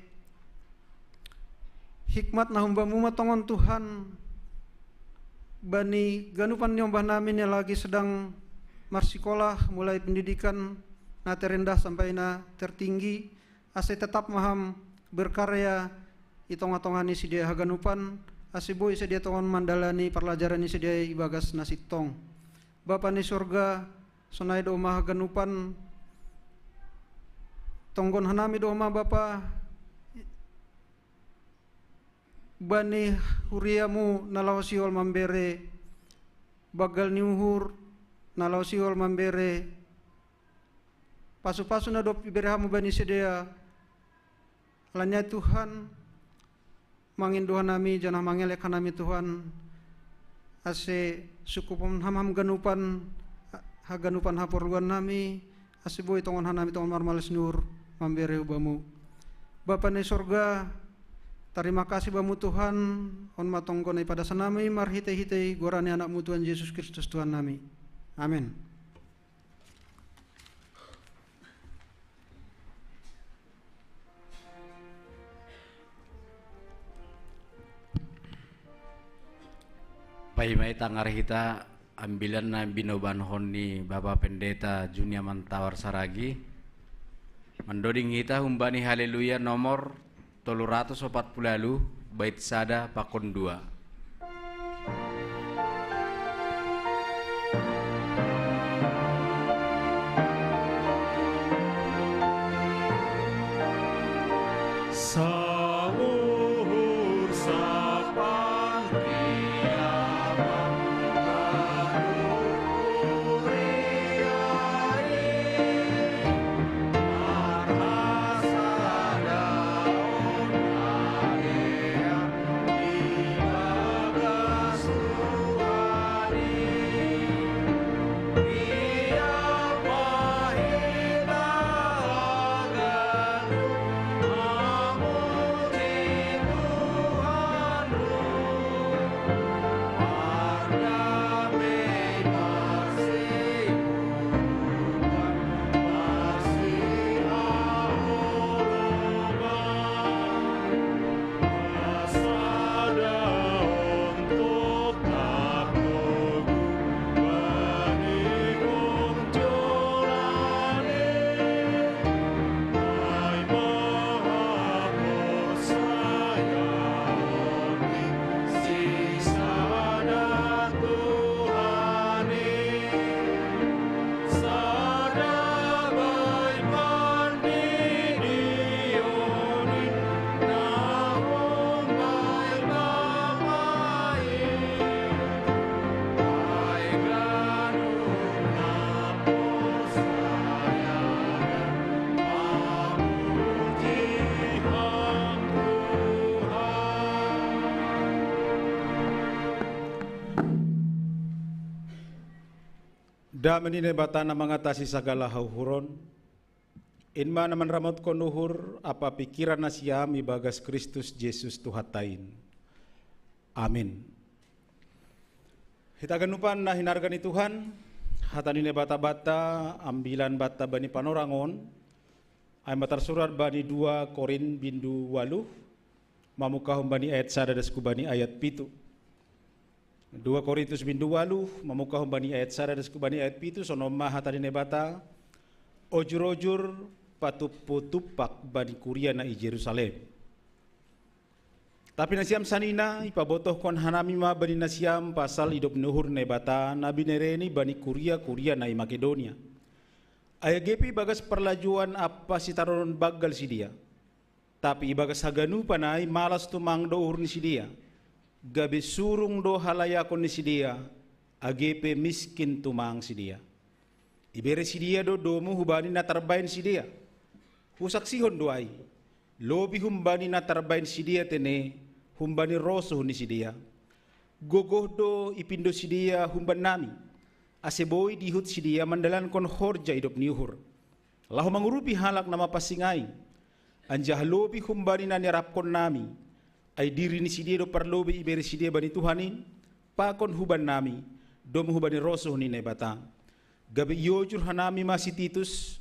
hikmat na humbamu matongon Tuhan bani ganupan ni ombah nami ni lagi sedang marsikolah mulai pendidikan na terendah sampai na tertinggi, ase tetap maham berkarya itong-atongan ni sidia haganupan, ase boy sedia tongon mandalani perlajaran ni sedia ibagas nasitong. Bapa ni surga, sonai do mah ganupan tonggon hanami do mah Bapa bani huriamu nalau siol mambere bagal niuhur nalau siol mambere pasu-pasu na do piberahamu bani sedia lanya Tuhan mangin doa nami janah mangelek nami Tuhan, ase sukupon ham ganupan haganupan haporluan nami, ase boy tongon hanami tongon marmales nur mambere ubamu. Bapa ni sorga, terima kasih bamu Tuhan, on matongkonai pada sanami marhite-hite gorani anakmu Tuhan Yesus Kristus Tuhan nami. Amin. Paimai tangar kita ambilan na binoban honi Bapak Pendeta Junia Mantawar Saragi mendoding kita humbani haleluya nomor 340 bait sada pakon 2. Bye. Da menine batana mengatasi segala hauhuron. Inma naman ramot konuhur apa pikiran nasiam ibagas Kristus Yesus Tuhatain. Amin. Hita ganupan na hinargani Tuhan, hatanine bata-bata ambilan bata bani panorangon, ay matarsurat bani 2 Korin bindu 8, mamukahum bani ayat 1 das kubani ayat 7. 2 Korintus bindu 8, mamukahum bani ayat 1 das kubani ayat 7, sonoma hatanine bata, ojur-ojur patuputupak bani kuria na i Jerusalem. Tapi nasiam sanina ipabotoh kon hanami ma bani nasiam pasal hidup nuhur na bata nabi nereni bani kuria na i Makedonia. Ayagepi bagas perlajuan apa si taronon bagal si dia. Tapi ibagas haganu panay malas tumang dohur ni si dia. Gabi surung do halayakon ni si dia. Agepe miskin tumang si dia. Ibere si dia do domu hubani na tarbain si dia. Husaksihon doay. Lobi humbani na tarbain si dia tene. Humbani roso ni si dia. Gogoh do ipindo si dia humban nami. Aseboy dihut si dia mandalan kon horja hidup niuhur. Lahu mangurupi halak nama pasingai. Anjah lobi humbani na nirap kon nami. Ay diri ni si dia do parlobi iberi si dia bani Tuhanin. Pakon huban nami. Dom hubani roso ni nebatang. Gabi yojur hanami masih Titus.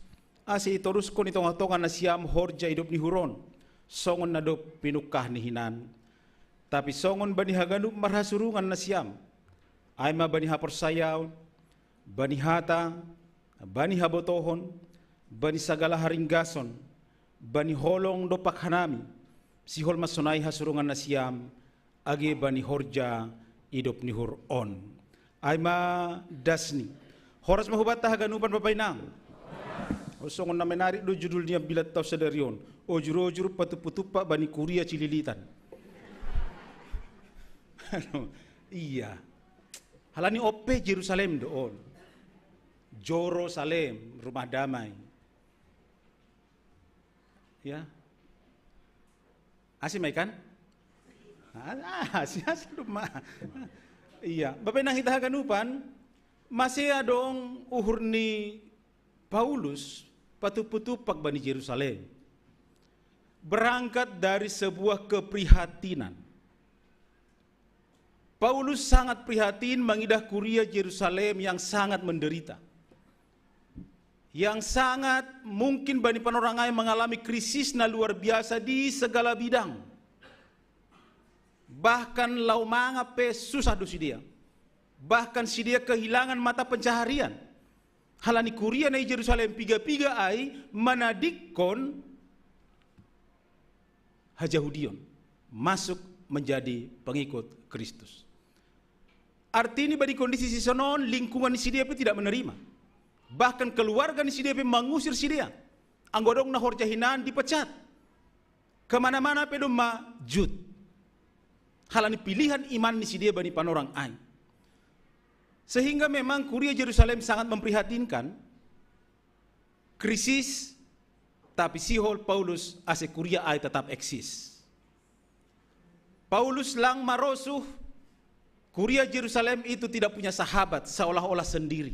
Ase itorus kon itong-atongan na siyam horja hidup ni huron. Songon na do pinukah ni hinan. Tapi songon bani haganup marhasurungan na siyam. Ay ma bani haporsayaw. Bani hata, bani habotohon, bani sagala haringgason, bani holong do pakhanami, sihol masonay hasurungan na siyam, agi bani horja idop ni huron. Ay ma dasni. Horas mahubat haganupan papainang. Songon na menarik do judul niya bilat taw sadarion. Ojur-ojur patuputupa bani kuria cililitan. Iya. Halani ope Jerusalem doon. Joro Salem, rumah damai. Ya. Asim kan? Asim rumah. Iya, Bapak nang kita ganupan masih adong uhur ni Paulus patuputupak bani Jerusalem. Berangkat dari sebuah keprihatinan. Paulus sangat prihatin mengidah kuria Jerusalem yang sangat menderita. Yang sangat mungkin bani panorangai mengalami krisis na luar biasa di segala bidang. Bahkan lau mangape susah do si dia. Bahkan si dia kehilangan mata pencaharian. Halani kuria na Jerusalem piga-piga ai manadikon Hajahudion masuk menjadi pengikut Kristus. Artinya bagi kondisi si sonon lingkungan si dia tidak menerima. Bahkan keluarga si dia mengusir si dia. Anggodong na horjahinan dipecat. Kemana-mana pedom majud. Halani pilihan iman si dia bani panorang ai. Sehingga memang kuria Jerusalem sangat memprihatinkan. Krisis, tapi sihol Paulus ase kuria ai tetap eksis. Paulus lang marosuh, kuria Jerusalem itu tidak punya sahabat, seolah-olah sendiri.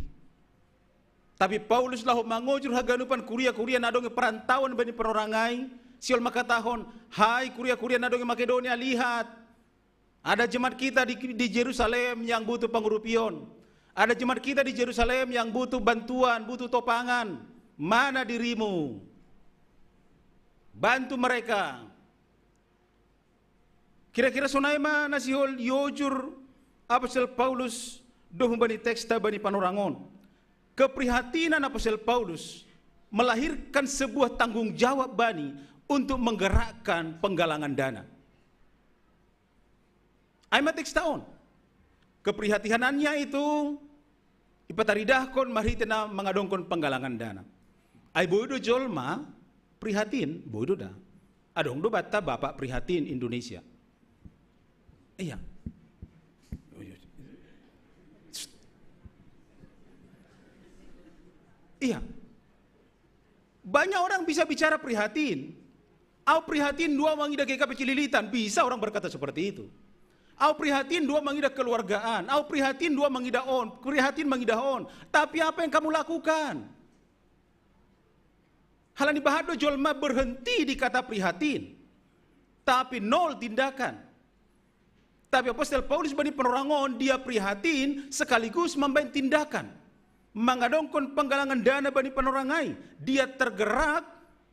Tapi Paulus lahu mangojur haganupan kuria-kuria nadonge perantauan bani perorangai, siol makatahon, hai kuria-kuria nadonge Makedonia, lihat, ada jemaat kita di Jerusalem yang butuh pengurupion. Ada jemaat kita di Jerusalem yang butuh bantuan, butuh topangan. Mana dirimu? Bantu mereka. Kira-kira sonai mana sihol yojur Apostol Paulus doh bani teksta bani panorangon. Keprihatinan Apostol Paulus melahirkan sebuah tanggung jawab bani untuk menggerakkan penggalangan dana. Aimat tekstaon. Keprihatinannya itu ipataridahkon maritena mengadongkon penggalangan dana. Ai bodo jolma prihatin bodo da. Adong do bata bapak prihatin Indonesia. Iya. Iya. Banyak orang bisa bicara prihatin. Au prihatin dua wangi dake kape cililitan, bisa orang berkata seperti itu. Au prihatin dua mangida keluargaan, au prihatin dua mangida on, prihatin mangida on. Tapi apa yang kamu lakukan? Halani bahado jolma berhenti di kata prihatin, tapi nol tindakan. Tapi Apostel Paulus bani penerangon, dia prihatin sekaligus membain tindakan. Mengadongkon penggalangan dana bani penerangai. Dia tergerak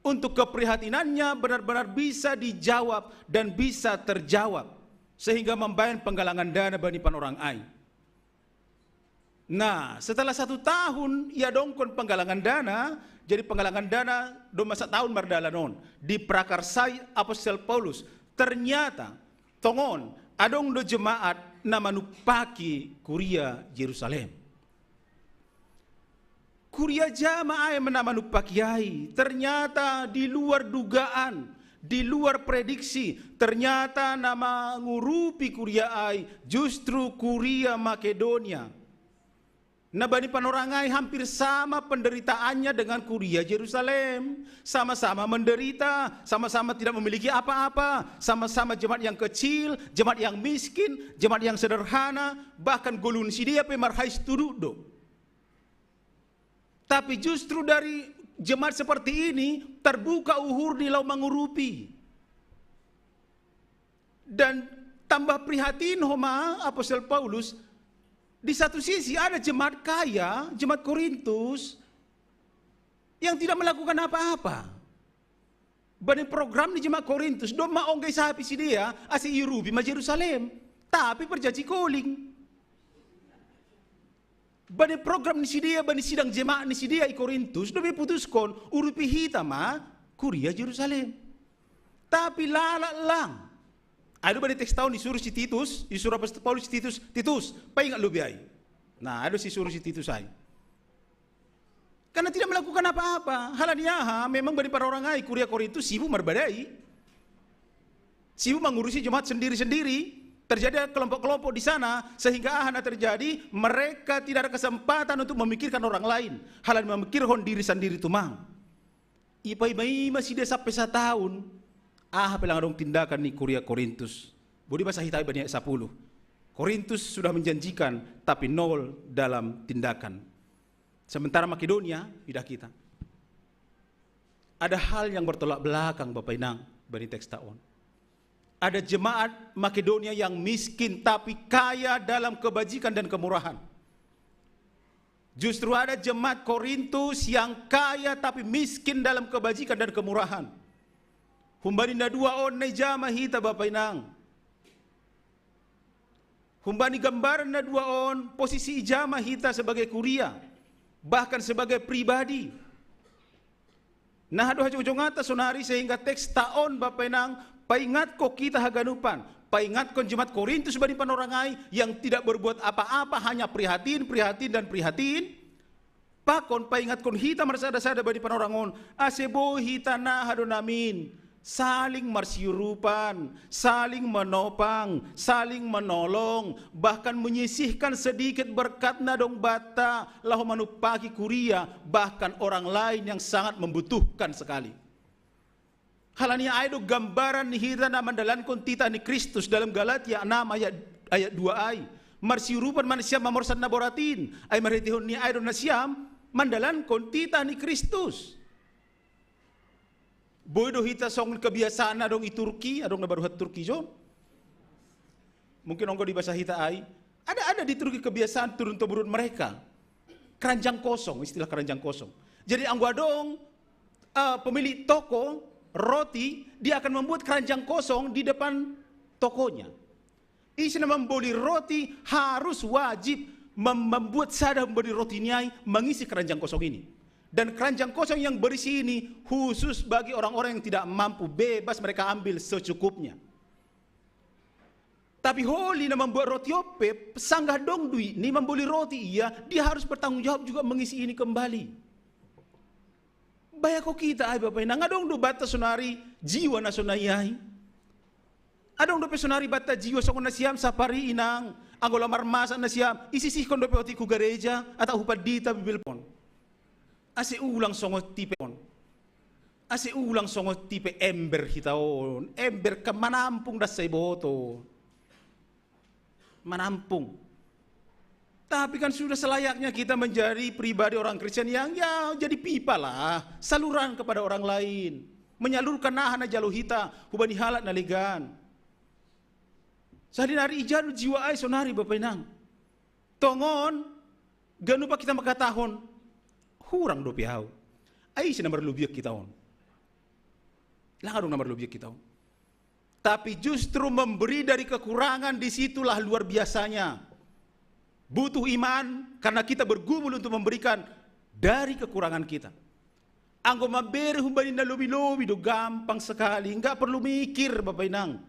untuk keprihatinannya benar-benar bisa dijawab dan bisa terjawab. Sehingga membayar penggalangan dana bani penerangai. Nah, setelah 1 tahun ia dongkon penggalangan dana, jadi penggalangan dana do masa tahun bardalanon di prakarsai Apostel Paulus. Ternyata tongon adong do jemaat nama nupaki kuria Yerusalem. Kuria jamaah yang menama nupakiai ternyata di luar dugaan, di luar prediksi. Ternyata nama ngurupi kuria ai justru kuria Makedonia. Nah, bani panorangai hampir sama penderitaannya dengan kuria Yerusalem. Sama-sama menderita, sama-sama tidak memiliki apa-apa, sama-sama jemaat yang kecil, jemaat yang miskin, jemaat yang sederhana, bahkan golun sidia pemarhais tududo. Tapi justru dari jemaat seperti ini terbuka uhur di lau mengurupi. Dan tambah prihatin homa Apostel Paulus. Di satu sisi ada jemaat kaya, jemaat Korintus yang tidak melakukan apa-apa. Bani program di jemaat Korintus, do maonggai sahapi si dia, asi irubi ma Yerusalem, tapi perjanji koling. Bani program ni si dia, bani sidang jemaat ni si dia i Korintus, do putuskon urupi hita ma kuria Yerusalem. Tapi lalak lang. Ada bani teks tahun disuruh si Titus, disuruh Apostel Paulus si Titus, Titus, paingat lu biai. Nah, ada si suruh si Titus ai. Karena tidak melakukan apa-apa. Halaniaha memang bani para orang ai kuria Korintus sibuk merbadai. Sibuk mengurusi jemaat sendiri-sendiri. Terjadi kelompok-kelompok di sana sehingga ahana terjadi mereka tidak ada kesempatan untuk memikirkan orang lain. Halan memikirkan diri sendiri tumang. Ipai-ipai masih dia sampai 1 tahun. Pelang dong tindakan ni kuria Korintus. Budi bahasa hitai banyak 10. Korintus sudah menjanjikan tapi nol dalam tindakan. Sementara Makedonia tidak kita. Ada hal yang bertolak belakang Bapak Inang bani teks taon. Ada jemaat Makedonia yang miskin tapi kaya dalam kebajikan dan kemurahan. Justru ada jemaat Korintus yang kaya tapi miskin dalam kebajikan dan kemurahan. Humbani na 2 on na jama hita Bapak Inang. Humbani gambaran na 2 on posisi ijama hita sebagai kuria, bahkan sebagai pribadi. Nah, aduh hajung atas sonari sehingga teks taon Bapak Inang, paingat ko kita haganupan, paingat kon jemaat Korintus bani panorangai yang tidak berbuat apa-apa hanya prihatin, prihatin dan prihatin. Pakon paingat kon hita marsada-sada bani panorangon, asebo hita na hadonamin. Saling marsiurupan, saling menopang, saling menolong, bahkan menyisihkan sedikit berkat nadong bata, lahu manupaki kuria, bahkan orang lain yang sangat membutuhkan sekali. Halania aydo gambaran ni hita na mandalan kontita ni Kristus dalam Galatia 6 ayat 2 ay. Marsiurupan manusia mamorsan naboratin, ay maritihon ni aydo na siyam, mandalan kontita ni Kristus. Bodoh hita song kebiasaan adong i Turki, adong na baruhat Turki jo. Mungkin onggo di bahasa hita ai. Ada di Turki kebiasaan turun-temurun mereka. Keranjang kosong, istilah keranjang kosong. Jadi anggo adong pemilik toko roti, dia akan membuat keranjang kosong di depan tokonya. Isi membeli roti harus wajib membuat sadar membeli roti niai mengisi keranjang kosong ini. Dan keranjang kosong yang berisi ini khusus bagi orang-orang yang tidak mampu, bebas mereka ambil secukupnya. Tapi holi na membuat roti ope, sanggah dong duit, ni membeli roti iya, dia harus bertanggung jawab juga mengisi ini kembali. Bayako kita ay Bapak Inang, adong do bata sonari jiwa na sonayay. Adong do pe sonari bata jiwa sa na siyam sapari inang, angola marmasa na siyam, isisih kon do pe oti ku gereja atau hupad dita bibilpon. Ase ulang songot tipe on. Ase ulang songot tipe ember hitaon. Ember ka manampung das sa iboto. menampung. Tapi kan sudah selayaknya kita menjadi pribadi orang Kristen yang ya jadi pipa lah, saluran kepada orang lain, menyalurkan nahana jalo hita, hubani halat naligan. Sadinari ijadu jiwa ai sonari Bapak Inang. Tongon, ganupa kita makatahon, hurang do piau. Ai si nomor lubiak kita on. Langadong nomor lubiak kita on. Tapi justru memberi dari kekurangan disitulah luar biasanya. Butuh iman karena kita bergumul untuk memberikan dari kekurangan kita. Anggo mabere humbani na lobi-lobi do gampang sekali, enggak perlu mikir Bapak Inang.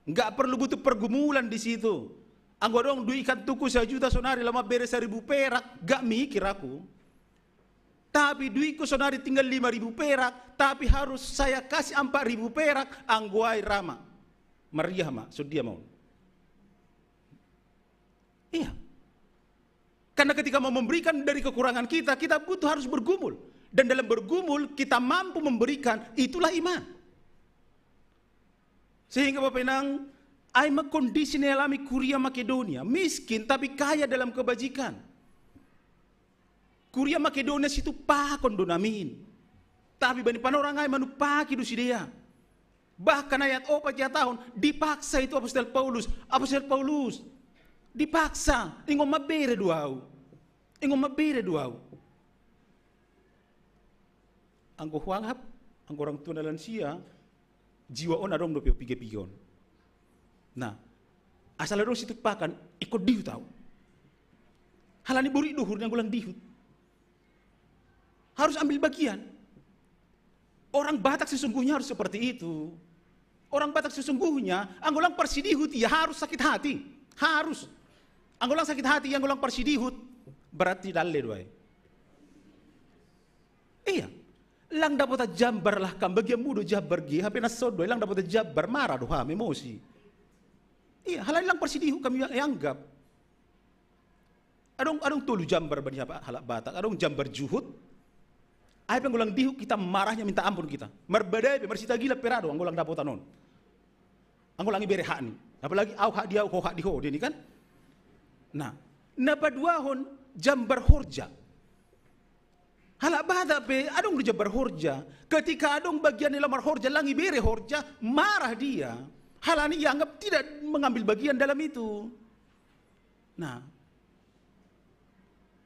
Enggak perlu butuh pergumulan di situ. Anggo dong duit ikan tuku 1 juta sonari lama bere 1.000 perak, enggak mikir aku. Tapi duitku sonari tinggal 5.000 perak, tapi harus saya kasih 4.000 perak, angguai rama. Meriah mak, sudia mau. Iya. Karena ketika mau memberikan dari kekurangan kita, kita butuh harus bergumul. Dan dalam bergumul, kita mampu memberikan, itulah iman. Sehingga Bapak Inang, aima kondisi alami Kuria Makedonia, miskin tapi kaya dalam kebajikan. Kuria Makedonia situ pakon donamin. Tapi bani panorang ay manupaki do sidea. Bahkan ayat 4 tahun, dipaksa itu Apostol Paulus. Dipaksa, ingong mabere duau. Anggo huangap, anggo orang tua na lansia, jiwa on adong do pige-pigeon. Nah, asal adong situ pakan, ikut dihu tau. Halani buri duhur yang gulang dihut. Harus ambil bagian. Orang Batak sesungguhnya harus seperti itu. Orang Batak sesungguhnya, anggolang parsidihut, ya harus sakit hati. Harus. Anggolang sakit hati, anggolang parsidihut, berarti dalle doai. Iya. Lang dapat jambar lah kam bagian mudo jabar gi, hape nasodo lang dapat jabar marah doha emosi. Iya, halal lang parsidihut kami anggap. Adong tulu jambar bani halak Batak, adong jambar juhut. Ay penggulang dihu kita marahnya minta ampun kita. Merbadai mersita gila perado anggolang dapat anon. Anggolang ibere hak ni. Apalagi au hak dia au hak diho dia ni kan. Nah, napaduahon jambar horja. Halak bada pe adong jambar horja. Ketika adong bagian lamar horja lang ibere horja, marah dia. Halani ia anggap tidak mengambil bagian dalam itu. Nah,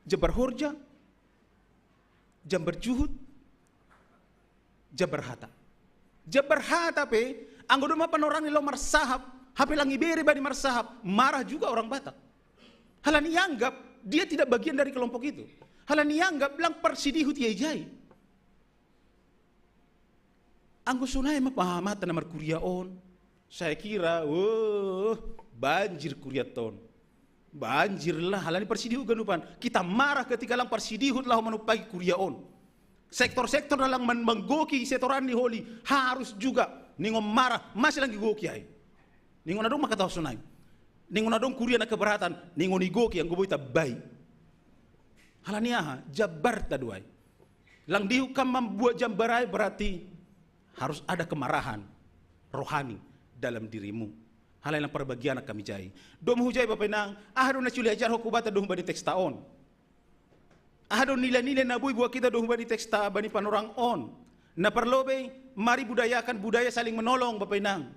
jambar horja, jambar juhud, jabar hata. Jabar hata pe, anggo doma panorang nilo marsahap, hape lang ibere bani marsahap, marah juga orang Batak. Halani anggap dia tidak bagian dari kelompok itu. Halani anggap lang parsidihut yai. Anggo sunai mapahamatta namar Kuria on. Saya kira, banjir Kuria ton. Banjir lah, halani parsidihut ganupan. Kita marah ketika lang parsidihut lah manupai Kuria on. Sektor-sektor dalam menggoki setoran di holi harus juga ningon marah masih lagi goki ay. Ningon adong makataw sunay. Ningon adong Kuria na keberatan, ningon igoki yang goboy tabay. Halaniaha jabar taduay. Lang dihukam membuat jambarai berarti harus ada kemarahan rohani dalam dirimu. Hal yang perbagian kami jai. Dom hujai Bapak Inang, ahadon na suli ajar hokubata doh bani teks taon. Ahadon nilai-nilai nabuy buat kita doh bani teks ta bani panorang on. Na perlobe, mari budayakan budaya saling menolong Bapak Inang.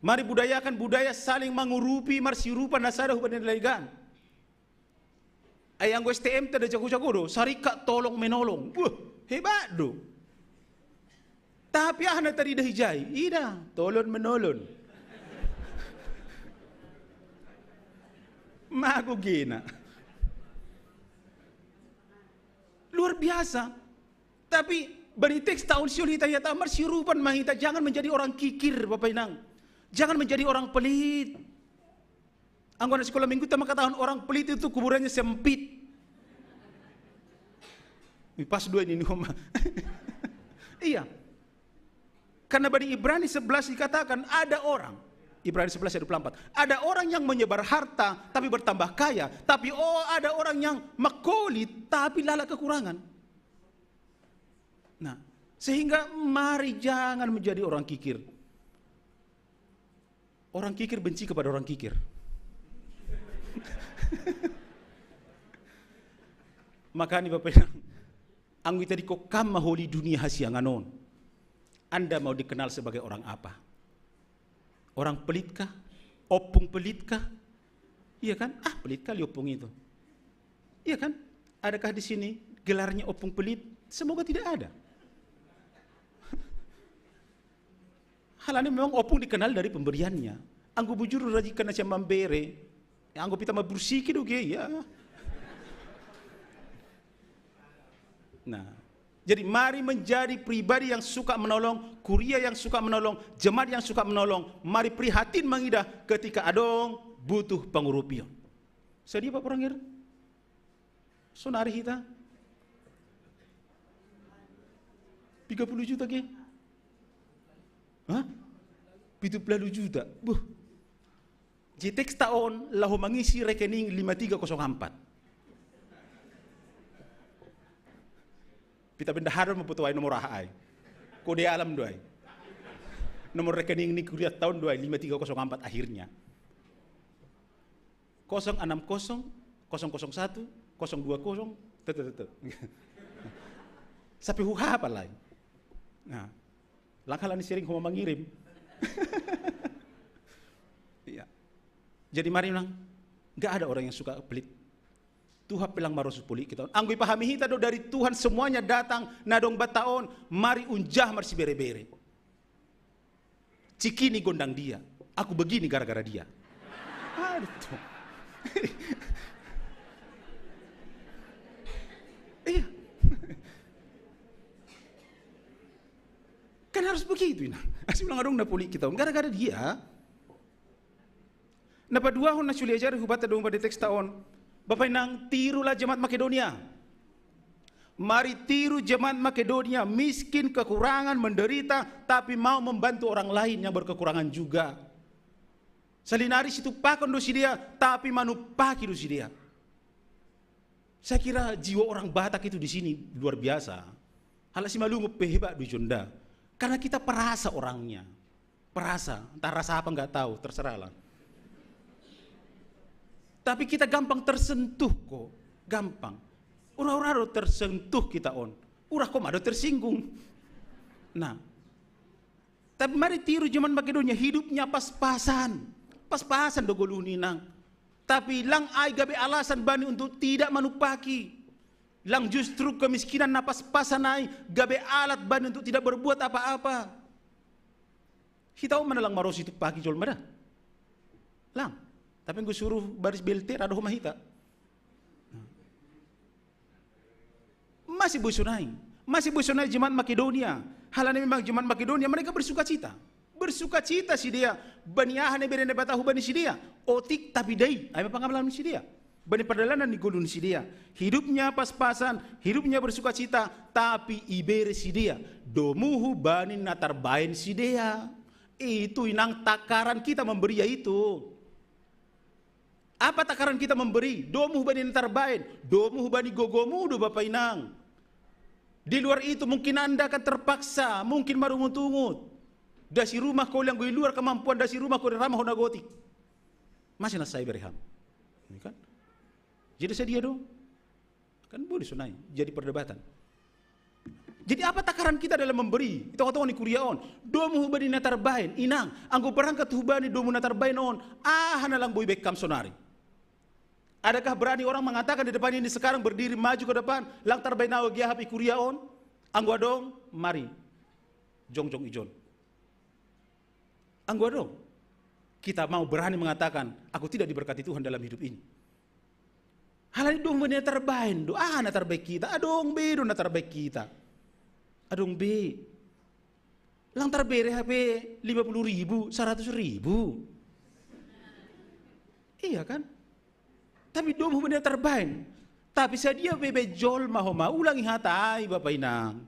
Mari budayakan budaya saling mengurupi marsirupan nasada hubani nilaigan. Ayang gue STM tada jago-jago do, sarika tolong menolong. Hebat do. Tapi ahna tadi dah hijai, ida tolong menolong. Mago gina. Luar biasa. Tapi bani teks tahun siul hita yata marsirupan mahita, jangan menjadi orang kikir Bapak Inang. Jangan menjadi orang pelit. Anggota sekolah minggu kita mengatakan orang pelit itu kuburannya sempit. Pas dua ini Oma. Iya. Karena Bani Ibrani 11 dikatakan ada orang, Ibrani 11 ayat 24, ada orang yang menyebar harta tapi bertambah kaya, tapi ada orang yang makolit tapi lala kekurangan. Nah, sehingga mari jangan menjadi orang kikir. Orang kikir benci kepada orang kikir. Makanya Bapak angwi tadi kok kam maholi dunia hasianganon. Anda mau dikenal sebagai orang apa? Orang pelitkah? Opung pelitkah? Iya kan? Pelit kali opung itu. Iya kan? Adakah di sini gelarnya opung pelit? Semoga tidak ada. Halanya memang opung dikenal dari pemberiannya. Anggo bujur raji kena macam membere. Anggo pita mabursiki doge ya. Nah, jadi mari menjadi pribadi yang suka menolong, kuria yang suka menolong, jemaat yang suka menolong. Mari prihatin mengidah ketika adong butuh pengurupion. Sedih Pak Porangir? Sonari kita 30 juta ke? Hah? 70 juta. Buh. JTX tahun lahu mengisi rekening 5304. Pita bendahara memputuai nomor rahai. Kode alam doai. Nomor rekening ini kuliah tahun doai 5304 akhirnya. 060 001 020 tetet. Sampai huha apa lain. Nah, langkah lani sering mau mengirim. Iya. Jadi mari nang, enggak ada orang yang suka pelit. Tuhan pelang marosu puli kita. Anggui pahami hita do dari Tuhan semuanya datang nadong bataon, mari unjah marsi bere-bere. Cikini gondang dia. Aku begini gara-gara dia. Aduh. Iya. Kan harus begitu nah. Asli bilang adong na puli kita. Gara-gara dia. Napa dua hon na suli ajar hubata dong pada teks tahun. Bapak nang tirulah jemaat Makedonia. Mari tiru jemaat Makedonia, miskin, kekurangan, menderita, tapi mau membantu orang lain yang berkekurangan juga. Salinari situ pakon dosi dia, tapi manupaki dosi dia. Saya kira jiwa orang Batak itu di sini luar biasa. Halasi malu hebat di Jonda. Karena kita perasa orangnya. Perasa, entah rasa apa nggak tahu, terserahlah. Tapi kita gampang tersentuh kok, gampang. Urah-urah tersentuh kita on. Urah kok ada tersinggung. Nah, tapi mari tiru zaman Makedonia, hidupnya pas-pasan. Pas-pasan dogolu ninang. Tapi lang ay gabe alasan bani untuk tidak manupaki. Lang justru kemiskinan na pas-pasan ay gabe alat bani untuk tidak berbuat apa-apa. Hitau mana lang maros itu pagi jol mana? Lang. Tapi gue suruh baris belter ada rumah hita. Masih busunai jemaat Makedonia. Halanya memang jemaat Makedonia mereka bersuka cita. Bersuka cita si dia. Baniahan berende batahu bani si dia. Otik tapi dai. Ayo pengamalan si dia. Bani perdalanan di gulun si dia. Hidupnya pas-pasan, hidupnya bersuka cita, tapi ibere si dia. Domuhu bani natarbain si dia. Itu inang takaran kita memberi itu. Apa takaran kita memberi? Domuhu bani natarbain, domuhu bani gogomu do Bapak Inang. Di luar itu mungkin Anda akan terpaksa, mungkin marungut-ungut. Dasi rumah kau yang gue luar kemampuan, dasi rumah kau ramah hona gotik. Masih nas saya berham. Kan? Jadi saya dia dong. Kan boleh sunai, jadi perdebatan. Jadi apa takaran kita dalam memberi? Itu kata ni kuriaon. Domu hubani natarbain, inang. Anggo berangkat hubani domu natarbain on. Hanalang boy bekam sonari. Adakah berani orang mengatakan di depan ini sekarang berdiri maju ke depan, lang tarbain awa gia hapi kuriaon? Anggo dong, mari. Jong ijon. Anggo dong. Kita mau berani mengatakan, aku tidak diberkati Tuhan dalam hidup ini. Halani dong bani natarbain do. Natarbaik kita. Adong be do natarbaik kita. Adong B. Lang tarbere HP 50.000, 100.000. Iya kan? Tapi domu benar terbain. Tapi saya dia bebe jol mahoma ulangi hatai Bapak Inang.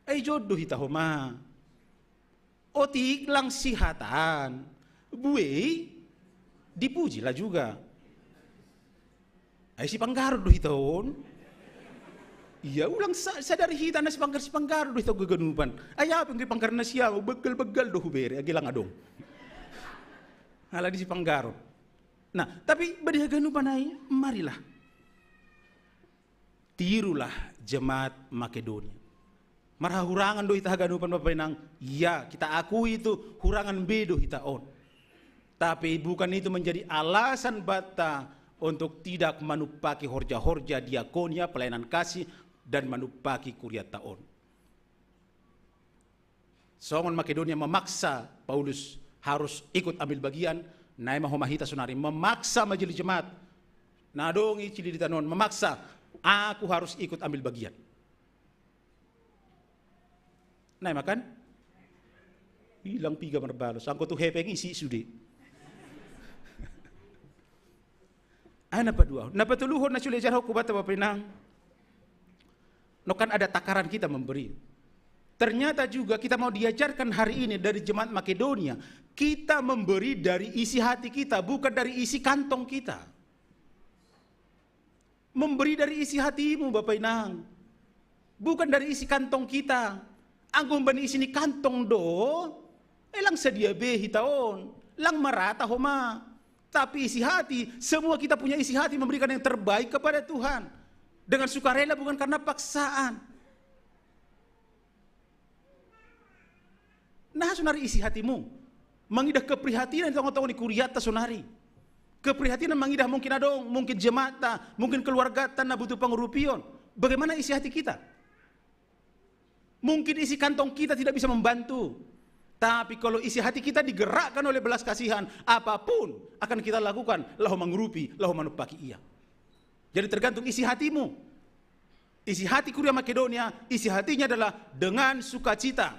Jodoh hita homa. Otik lang sihatan. Buwe dipujilah juga. Si panggarod do hitaon. Iya ulang sadari hita na si panggarod do hitaw gaganupan. Apa yung panggar na siya begal-begal do hubere agilang adong. Hala di si panggarod. Nah, tapi badi haganupan ai, marilah tirulah jemaat Makedonia. Marah hurangan do ita haganupan Bapak Inang. Ya, kita akui itu hurangan bedo ita on. Tapi bukan itu menjadi alasan bata untuk tidak manupaki horja-horja diakonia, pelayanan kasih, dan manupaki kuria taon. Songon Makedonia memaksa Paulus harus ikut ambil bagian. Naima homahita sunari memaksa majelis jemaat. Nadongi cili ditanon memaksa aku harus ikut ambil bagian. Naima kan? Hilang piga merbalos. Angko tu hepeng isi sudi. Napa dua? Napa tuluhon na sulejar ho kubata Bapak Inang? No kan ada takaran kita memberi. Ternyata juga kita mau diajarkan hari ini dari jemaat Makedonia, kita memberi dari isi hati kita, bukan dari isi kantong kita. Memberi dari isi hatimu Bapak Inang, bukan dari isi kantong kita. Anggung bani isi ni kantong do, elang sedia behi taon, lang marata homa. Tapi isi hati, semua kita punya isi hati memberikan yang terbaik kepada Tuhan. Dengan sukarela bukan karena paksaan. Nah sunari isi hatimu, mangidah keprihatinan tong-tong di kuriata sunari. Keprihatinan mangidah mungkin adong, mungkin jemaata, mungkin keluarga tanah butuh pengurupion. Bagaimana isi hati kita? Mungkin isi kantong kita tidak bisa membantu. Tapi kalau isi hati kita digerakkan oleh belas kasihan, apapun akan kita lakukan, lahu mengurupi, lahu manupaki ia. Jadi tergantung isi hatimu. Isi hati kuria Makedonia, isi hatinya adalah dengan sukacita.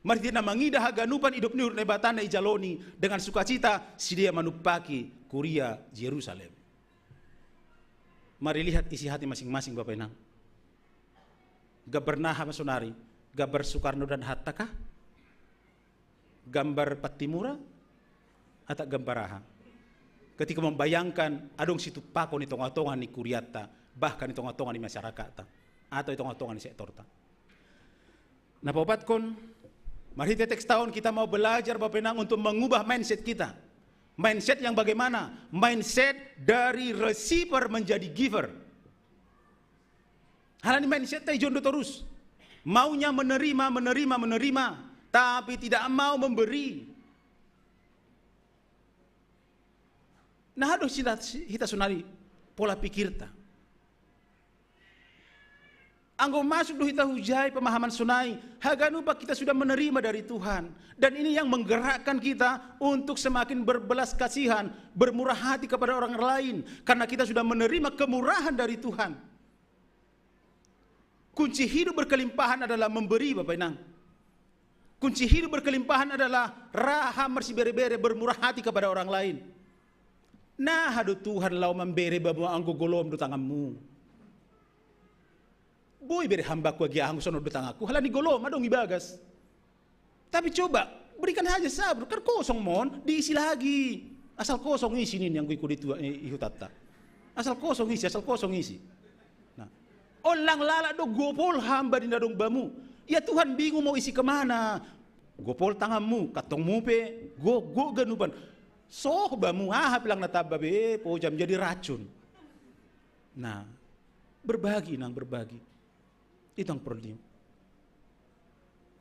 Mari kita mangidah haganupan hidup nur nebatana ijaloni dengan sukacita sidia manupaki kuria Yerusalem. Mari lihat isi hati masing-masing Bapak Inang. Gabar Naha Masonari, gambar Soekarno dan Hatta kah? Gambar Patimura atau gambar Raha? Ketika membayangkan adong situ pakon itong-atongan ni kuriata, bahkan itong-atongan di masyarakat atau itong-atongan di sektor ta. Nah papatkon, mari teks tahun kita mau belajar Bapak Inang untuk mengubah mindset kita. Mindset yang bagaimana? Mindset dari receiver menjadi giver. Hal ini mindset tay jondo terus. Maunya menerima, tapi tidak mau memberi. Nah, aduh kita sunari pola pikir ta. Anggo masuk do kita hujai pemahaman sunai, haganupa kita sudah menerima dari Tuhan. Dan ini yang menggerakkan kita untuk semakin berbelas kasihan, bermurah hati kepada orang lain. Karena kita sudah menerima kemurahan dari Tuhan. Kunci hidup berkelimpahan adalah memberi Bapak Inang. Kunci hidup berkelimpahan adalah raha mersi bere-bere, bermurah hati kepada orang lain. Nah, aduh Tuhan lau memberi babu anggo golom do tanganmu. Boy beri hambaku agi anggo sono do tanganku, halani golom adong ibagas. Tapi coba berikan saja sabar, kan kosong mon, diisi lagi. Asal kosong isi nih yang gue ikut itu ihutata. Asal kosong isi. Nah, olang lala do gopol hamba di dadong bamu. Ya Tuhan bingung mau isi kemana. Gopol tanganmu, katongmu pe, go ganuban. Soh bamu bilang nataba be, pojam jadi racun. Nah, berbagi. Itu yang perlu.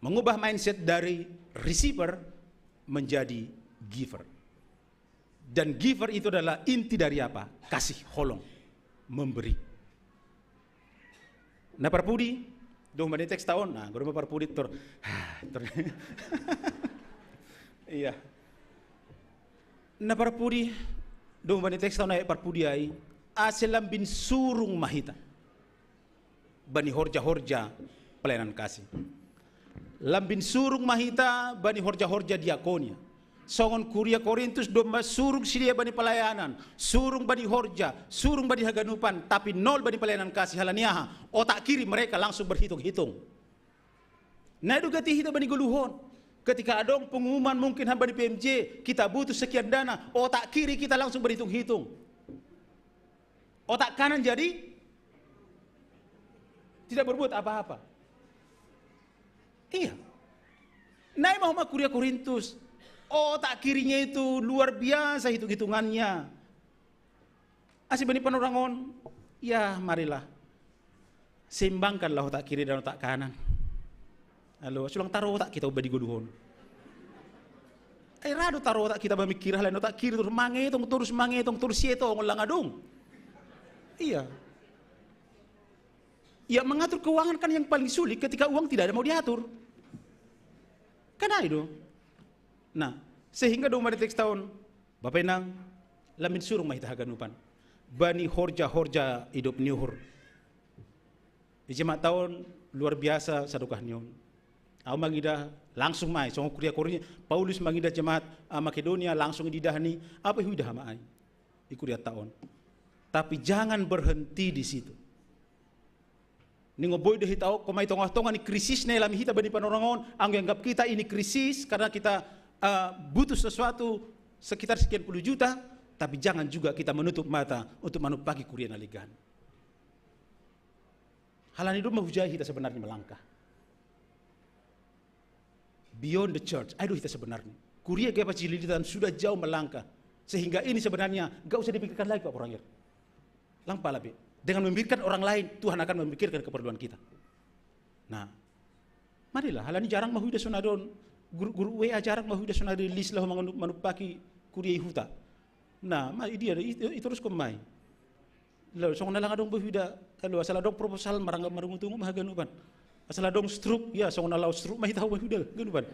Mengubah mindset dari receiver menjadi giver. Dan giver itu adalah inti dari apa? Kasih, holong, memberi. Nah perpudi, dong menit teks tahun, nah gue perpudi iya. Nah perpudi, dong menit teks tahun ay perpudi ay, aselam bin surung mahita. Bani horja-horja pelayanan kasih. Lambin surung mahita bani horja-horja diakonia. Songon kuria Korintus domba surung sidia bani pelayanan, surung bani horja, surung bani haganupan, tapi nol bani pelayanan kasih halaniaha. Otak kiri mereka langsung berhitung-hitung. Nah itu gati hita bani guluhon. Ketika adong pengumuman mungkin hamba di PMJ, kita butuh sekian dana, otak kiri kita langsung berhitung-hitung. Otak kanan jadi tidak berbuat apa-apa. Iya. Naik mau kuria Korintus. Otak kirinya itu luar biasa hitung-hitungannya. Asih bani panorangon, ya marilah. Seimbangkanlah otak kiri dan otak kanan. Halo, sulang taruh otak kita ubah di goduhon. Rado taruh otak kita memikir hal lain, otak kiri terus mangetong terus sieto ngulang adung. Iya. Ya mengatur keuangan kan yang paling sulit ketika uang tidak ada mau diatur. Kan itu. Nah, sehingga dong pada teks tahun Bapak Enang lamin surung mahita haganupan. Bani horja hidup niuhur. Di jemaat tahun luar biasa sadukah niun. Aku mangida langsung mai songo kuria Paulus mangida jemaat Makedonia langsung didahani apa hudah mai. Ikuria tahun. Tapi jangan berhenti di situ. Ningo boy deh tahu komai tongah-tongah ni krisis nih lami hita bani panorangon. Anggap kita ini krisis karena kita butuh sesuatu sekitar sekian puluh juta. Tapi jangan juga kita menutup mata untuk manupaki kuria naligan. Halan itu mahujai kita sebenarnya melangkah. Beyond the church, aduh kita sebenarnya. Kuria gepa cililitan sudah jauh melangkah. Sehingga ini sebenarnya gak usah dipikirkan lagi Pak Porangir. Langkah lebih. Dengan memikirkan orang lain, Tuhan akan memikirkan keperluan kita. Nah, marilah, halani jarang mahuida sonadon. Guru WA jarang mahuida sonadon list lah manupaki kuria huta. Nah, dia itu terus kemai. Lalu song nalang adong mahuida, lalu asal adong proposal marangga marungutungu mahaganupan. Asal adong struk, ya song nalau struk mah tahu mahuida ganupan.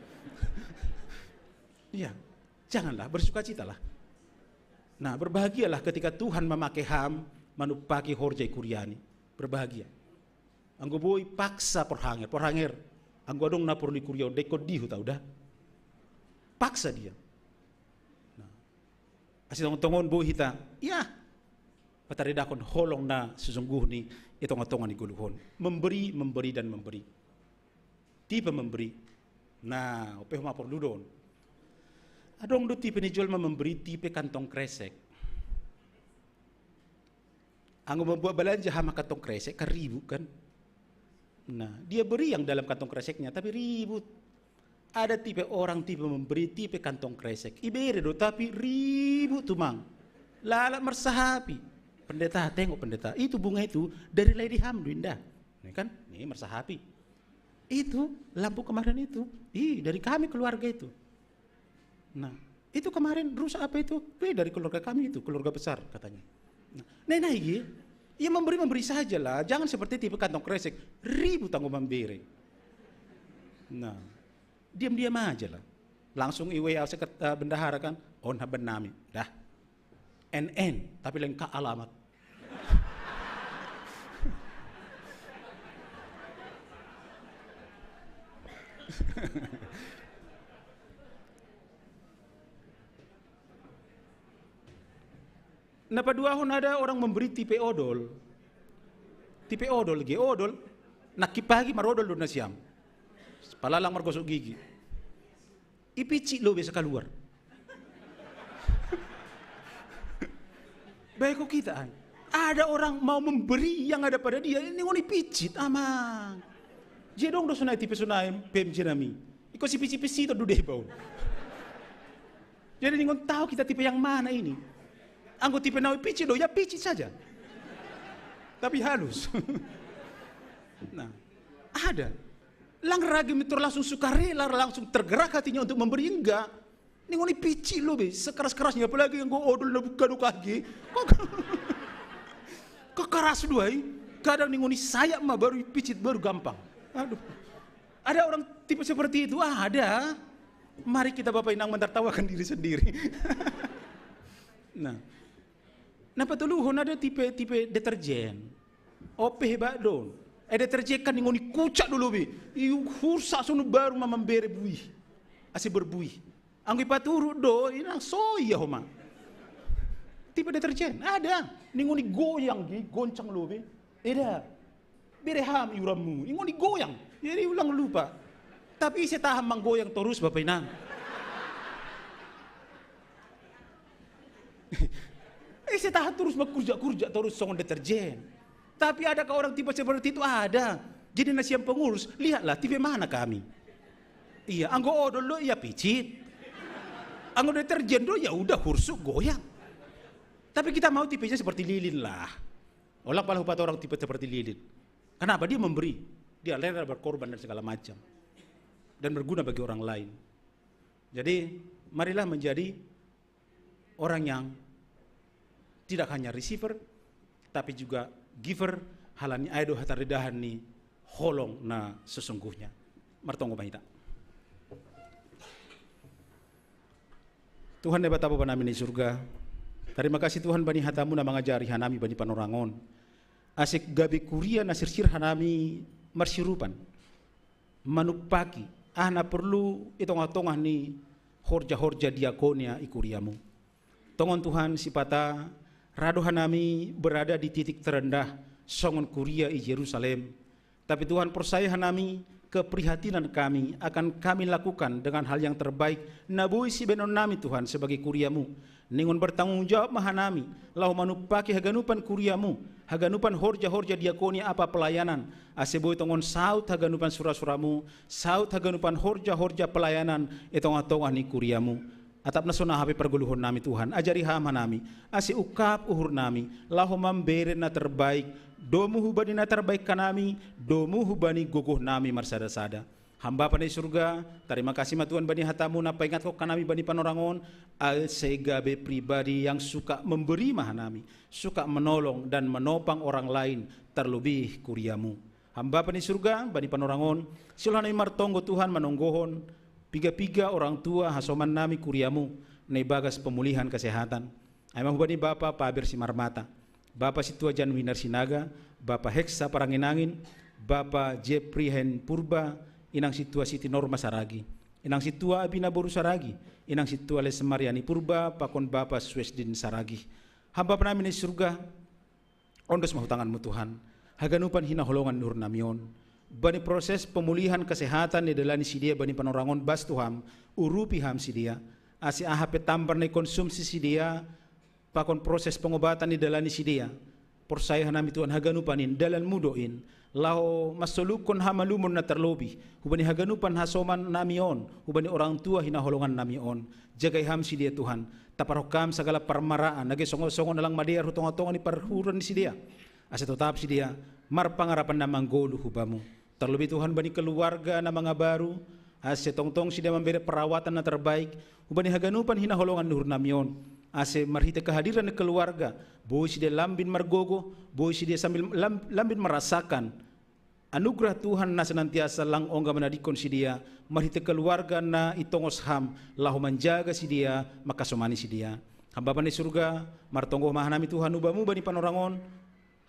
Iya, janganlah bersukacitalah. Nah, berbahagialah ketika Tuhan memakai ham manupaki horjai kuriani. Berbahagia. Anggo boy paksa porhanger. Anggo adong napur di kuria deko dihu tau dah. Paksa dia. Nah, asal tongon boy hita, ya. Patari dakon holong na sesungguhnya itu ngotongan di guluhon. Memberi dan memberi. Tipe memberi. Nah, opeh mapor ludon. Adong do tipe ni jual memberi tipe kantong kresek. Anggo membuat belanja hama kantong kresek kan ribut kan. Nah, dia beri yang dalam kantong kreseknya tapi ribut. Ada tipe orang tipe memberi tipe kantong kresek. Ibere do tapi ribut tuh mang. Lala mersahapi. Pendeta tengok pendeta itu bunga itu dari Lady Hamdu indah. Nih kan, nih mersahapi. Itu lampu kemarin itu, dari kami keluarga itu. Nah, itu kemarin rusak apa itu? Dari keluarga kami itu, keluarga besar katanya. Nah, ya memberi saja lah. Jangan seperti tipe kantong kresek, ribut tanggung memberi. Nah, diam-diam aja lah. Langsung IWA bendahara kan, onha benami, dah. NN, tapi lengkap alamat. Nah, paduahon ada orang memberi tipe odol. Tipe odol, nakip pagi marodol do nasiam. Palalang margosok gigi. Ipici lo bisa keluar. Baik kok kita. Ada orang mau memberi yang ada pada dia, ini ngoni picit amang. Jedong do sunai tipe sunai pem jenami. Iko si pici-pici to do debau. Jadi ngon tahu kita tipe yang mana ini. Anggo tipe nawi pici do ya pici saja. Tapi halus. Nah, ada. Lang ragi mitur langsung sukarela, langsung tergerak hatinya untuk memberi enggak. Ini ngoni pici lo be, sekeras-kerasnya apalagi yang gua odol na buka kaki. Kok keras duai. Kadang nih ngoni sayap mah baru picit baru gampang. Aduh. Ada orang tipe seperti itu? Ada. Mari kita Bapak Inang mentertawakan diri sendiri. Nah patuluhon ada tipe deterjen. Ope hebat don. Deterjen kan ngoni kucak dulu bi. Iu hursa sunu baru memberi buih. Asih berbuih. Anggi paturu do inang soya homa. Tipe deterjen ada. Ngoni goyang gi goncang lo bi. Bereham iuramu. Ngoni goyang. Jadi ulang lupa. Tapi saya tahan menggoyang terus Bapak Inang. Saya tahan terus bekerja terus songon deterjen. Tapi adakah orang tipe seperti itu? Ada. Jadi nasiam pengurus, lihatlah tipe mana kami. Iya, anggo odol lo iya picit. Anggo deterjen do ya udah hursuk goyang. Tapi kita mau tipenya seperti lilin lah. Olak pala hupat orang tipe seperti lilin. Kenapa? Dia memberi, dia rela berkorban dan segala macam, dan berguna bagi orang lain. Jadi marilah menjadi orang yang tidak hanya receiver, tapi juga giver. Halani aido hataridahan ni holong na sesungguhnya. Martonggo mahita. Tuhan hebat apa nami di surga. Terima kasih Tuhan bani hatamu na mengajari hanami bani panorangon. Asik gabi kuria na sirsir hanami marsirupan. Manupaki. Na perlu itong-atongah ni horja-horja diakonia ikuriamu. Tongon Tuhan sipata rado hanami berada di titik terendah songon kuria i Yerusalem. Tapi Tuhan percaya hanami keprihatinan kami akan kami lakukan dengan hal yang terbaik. Nabui si benon nami Tuhan sebagai kuriamu. Ningon bertanggung jawab mahanami. Lau manupaki haganupan kuriamu. Haganupan horja-horja diakonia apa pelayanan. Aseboy tongon saut haganupan surah-suramu. Saut haganupan horja-horja pelayanan. Itong-atong ni kuriamu. Atap na sunahapi perguluhon nami Tuhan. Ajari hama nami. Asi ukap uhur nami. Lau mambere na terbaik. Domu hubani na terbaik kanami, domu hubani gogoh nami marsada-sada. Hamba pandai surga, terima kasih ma Tuhan bani hatamu na paingat kok kanami bani panorangon, al segabe pribadi yang suka memberi mahanami, suka menolong dan menopang orang lain, terlebih kuriamu. Hamba pandai surga, bani panorangon, silhanai martonggo Tuhan manonggohon, piga-piga orang tua hasoman nami kuriamu, nei bagas pemulihan kesehatan. Aimah hubani Bapa Pabir Simarmata. Bapak Situa Janwinar Sinaga, Bapak Heksa Paranginangin, Bapak Jepri Hen Purba, Inang Situa Siti Norma Saragi, Inang Situa Abina Boru Saragi, Inang Situa Lesemariani Purba, Pakon Bapak Swesdin Saragi. Hamba penami di surga, ondos mahutanganmu Tuhan, haganupan hina holongan nur namion, bani proses pemulihan kesehatan di dalani sidia bani panorangon bas Tuhan, urupi ham sidia, asi ahape tambar na konsumsi sidia, pakon proses pengobatan di dalani sidia. Persaya hanami Tuhan haganupanin dalan mudoin. Lao masolukon hamalumon na terlobi. Hubani haganupan hasoman namion. Hubani orang tua hinaholongan namion. Jagay ham sidia Tuhan. Taparokam segala permaraan. Nagay songo-songo nalang madiar hutong-hatongan ni parhuran ni sidia. Asa tetap sidia. Marpangarapan na manggolo hubamu. Terlebih Tuhan bani keluarga na mga baru. Asa tongtong sidia memberi perawatan na terbaik. Hubani haganupan hinaholongan nur namion. Ase marhita kehadiran keluarga, boy si dia lambin margogo, boy si dia sambil lambin merasakan anugerah Tuhan na senantiasa lang ongga menadikon si dia, marhita keluarga na itongos ham, lahu menjaga si dia, makasomani si dia. Hamba pandai surga, martonggo mahanami Tuhan ubamu bani panorangon,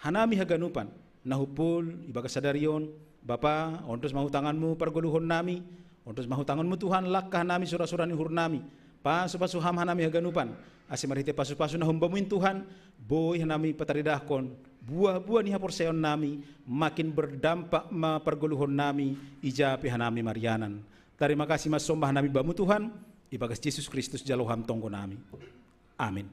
hanami haganupan, nahupul ibaga sadarion, Bapa, ontos mahutanganmu pargoluhon nami, ontos mahutanganmu Tuhan lakkah nami surah-surah ni hur nami. Pasu-pasu ham hanami haganupan. Asi marite pasu-pasu na humbamuin Tuhan. Boy hanami pataridahkon. Buah-buah ni haporseon nami. Makin berdampak ma perguluhon nami. Ijapi hanami marianan. Terima kasih mas sombah hanami bamu Tuhan. Ibagas Yesus Kristus jaloham tonggo nami. Amin.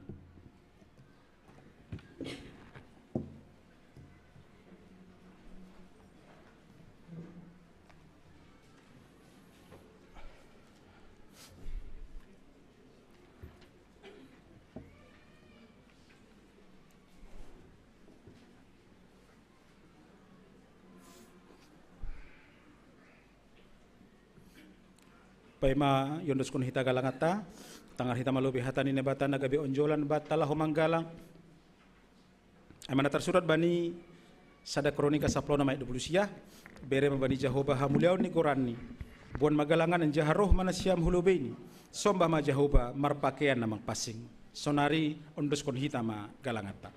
Paima yondos kun hita galangata, tangar hita malubi hatani nebata nagabi onjolan batala homanggalang. Amana tersurat bani sada kronika saplona mai 20 sia, bere bani Jehovah hamuliau ni Qurani. Buan magalangan en jaharoh mana siam hulubeni. Sombah ma Jehovah marpakaian namang pasing. Sonari ondos kun hita ma galangata.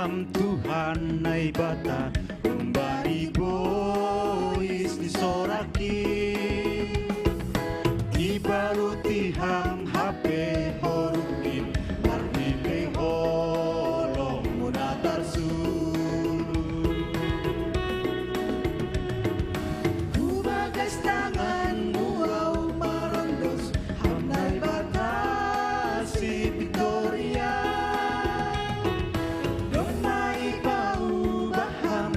ham Tuhan nai bata umbari bois di soraki ibaruti ham hape horukin arnile holong munatar sulu ku bagas tanganmu au marondos ham nai bata si Victoria donai pau baham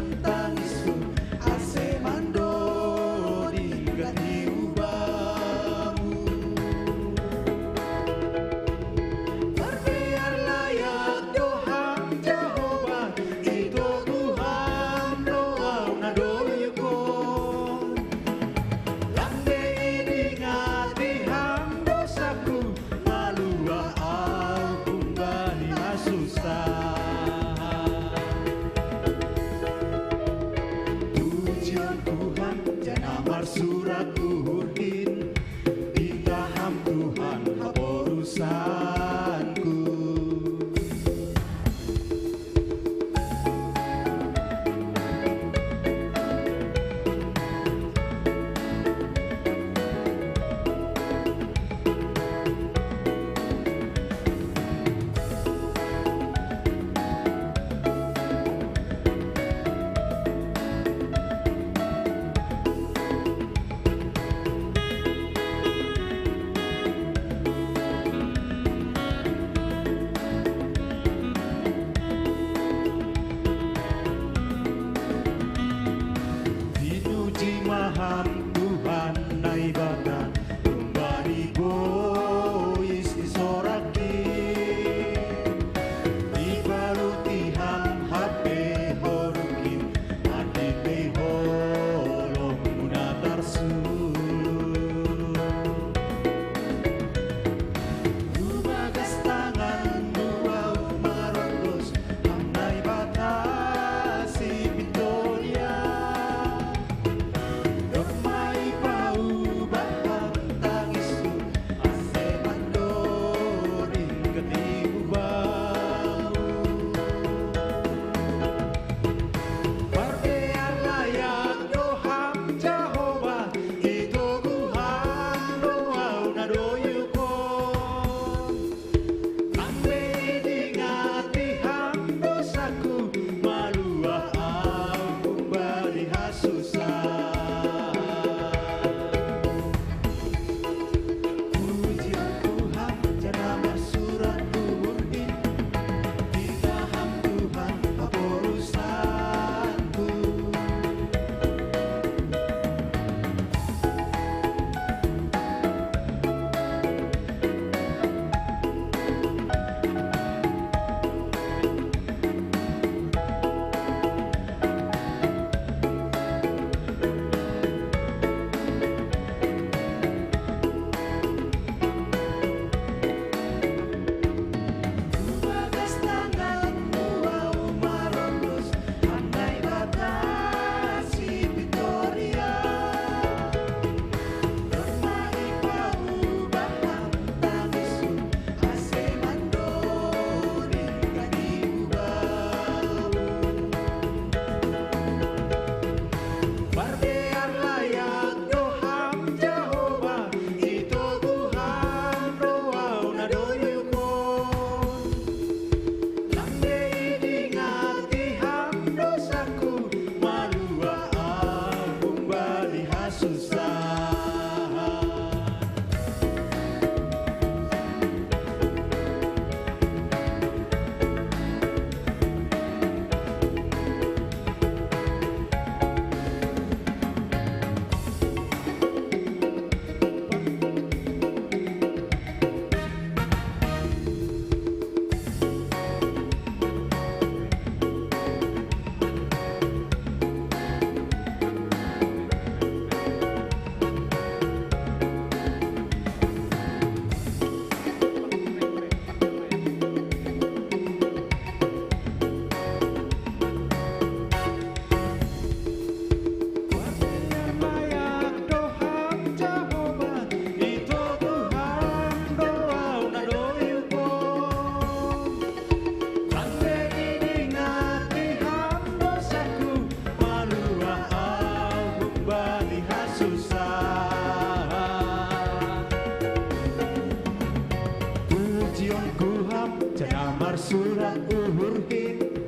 Amar surat uhurkin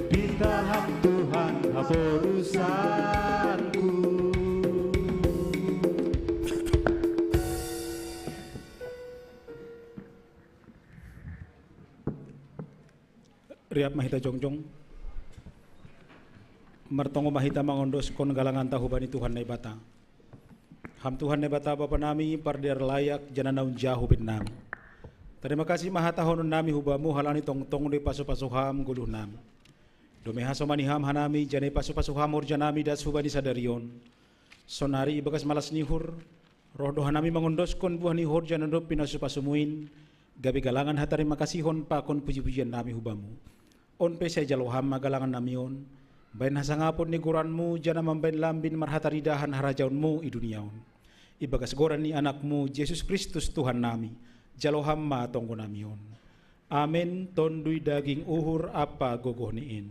ditahap Tuhan apa urusanku. Riap mahita jongjong martongo mahita mangondos kon galangan tahu bani Tuhan nai bata. Ham Tuhan nai bata Bapa nami pardiar layak jananaun jauh bin nami. Terima kasih maha tahun nami hubamu halani tong-tong di pasu-pasu ham guluh nami. Domeha somani ham hanami jane pasu-pasu hamur janami das hubani sadarion. Sonari ibagas malas nihur roh dohanami mangondos kon buah nihur janandop pinasu pasumuin. Gabi galangan hatarima kasihon pakon puji-pujian nami hubamu. On pe saya jaloham magalangan namion. Bain hasangapon ni guranmu jana mambain lambin marhataridahan harajaunmu i duniaon. Ibagas goran ni anakmu Yesus Kristus Tuhan nami. Jaloham ma tonggo namion. Amin tondui daging uhur apa gogoh niin.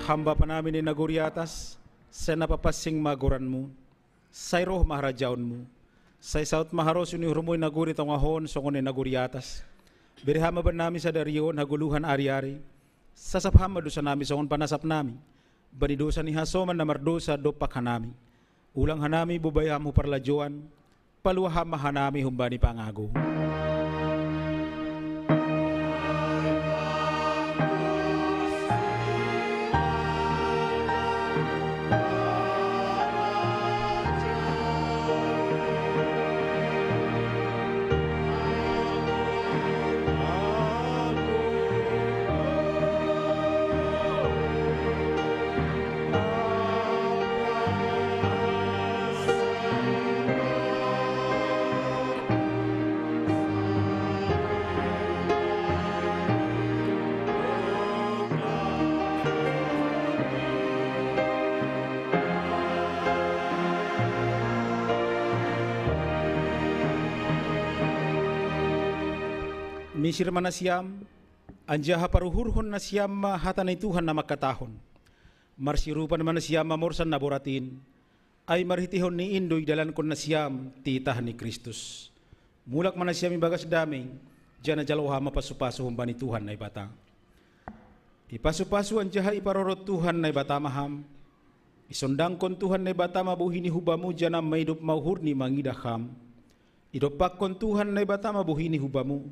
Hamba panamin ni naguri atas, sa napapasing maguranmu, say roh maharajaunmu, say saut maharos ni hurmoy naguri tongahon songon ni naguri atas. Birihama ba namin sa dariyon haguluhan ari-ari, sasaphama dosa namin songon panasap namin, banidosa ni hasoman na mardosa dopak hanami, ulang hanami bubayam hu parlajuan, paluaham hanami humbani pangago. Misir manasiam, anjaha paruhurhon na siyam hatanay Tuhan na makatahon. Marsirupan manasiam mamorsan naboratin, ay marhitihon ni Indoy dalan kon na siyam titahan ni Kristus. Mulak manasiam ibagas daming, dyan na jaloha mapasupaso humbani Tuhan na ibata. Ipasupaso anjaha iparorot Tuhan na ibata maham, isondang kon Tuhan na ibata mabuhi ni hubamu dyan na maidop mauhur ni mangidaham. Idopak kon Tuhan na ibata mabuhi ni hubamu,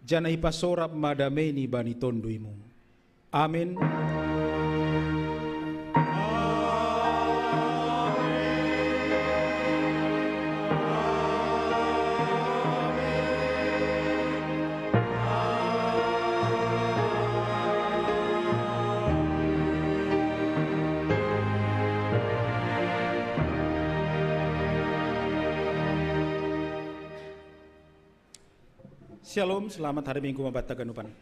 jana ipasorap madameni bani tonduymu. Amin. Shalom, selamat hari Minggu Mabata Ganupan.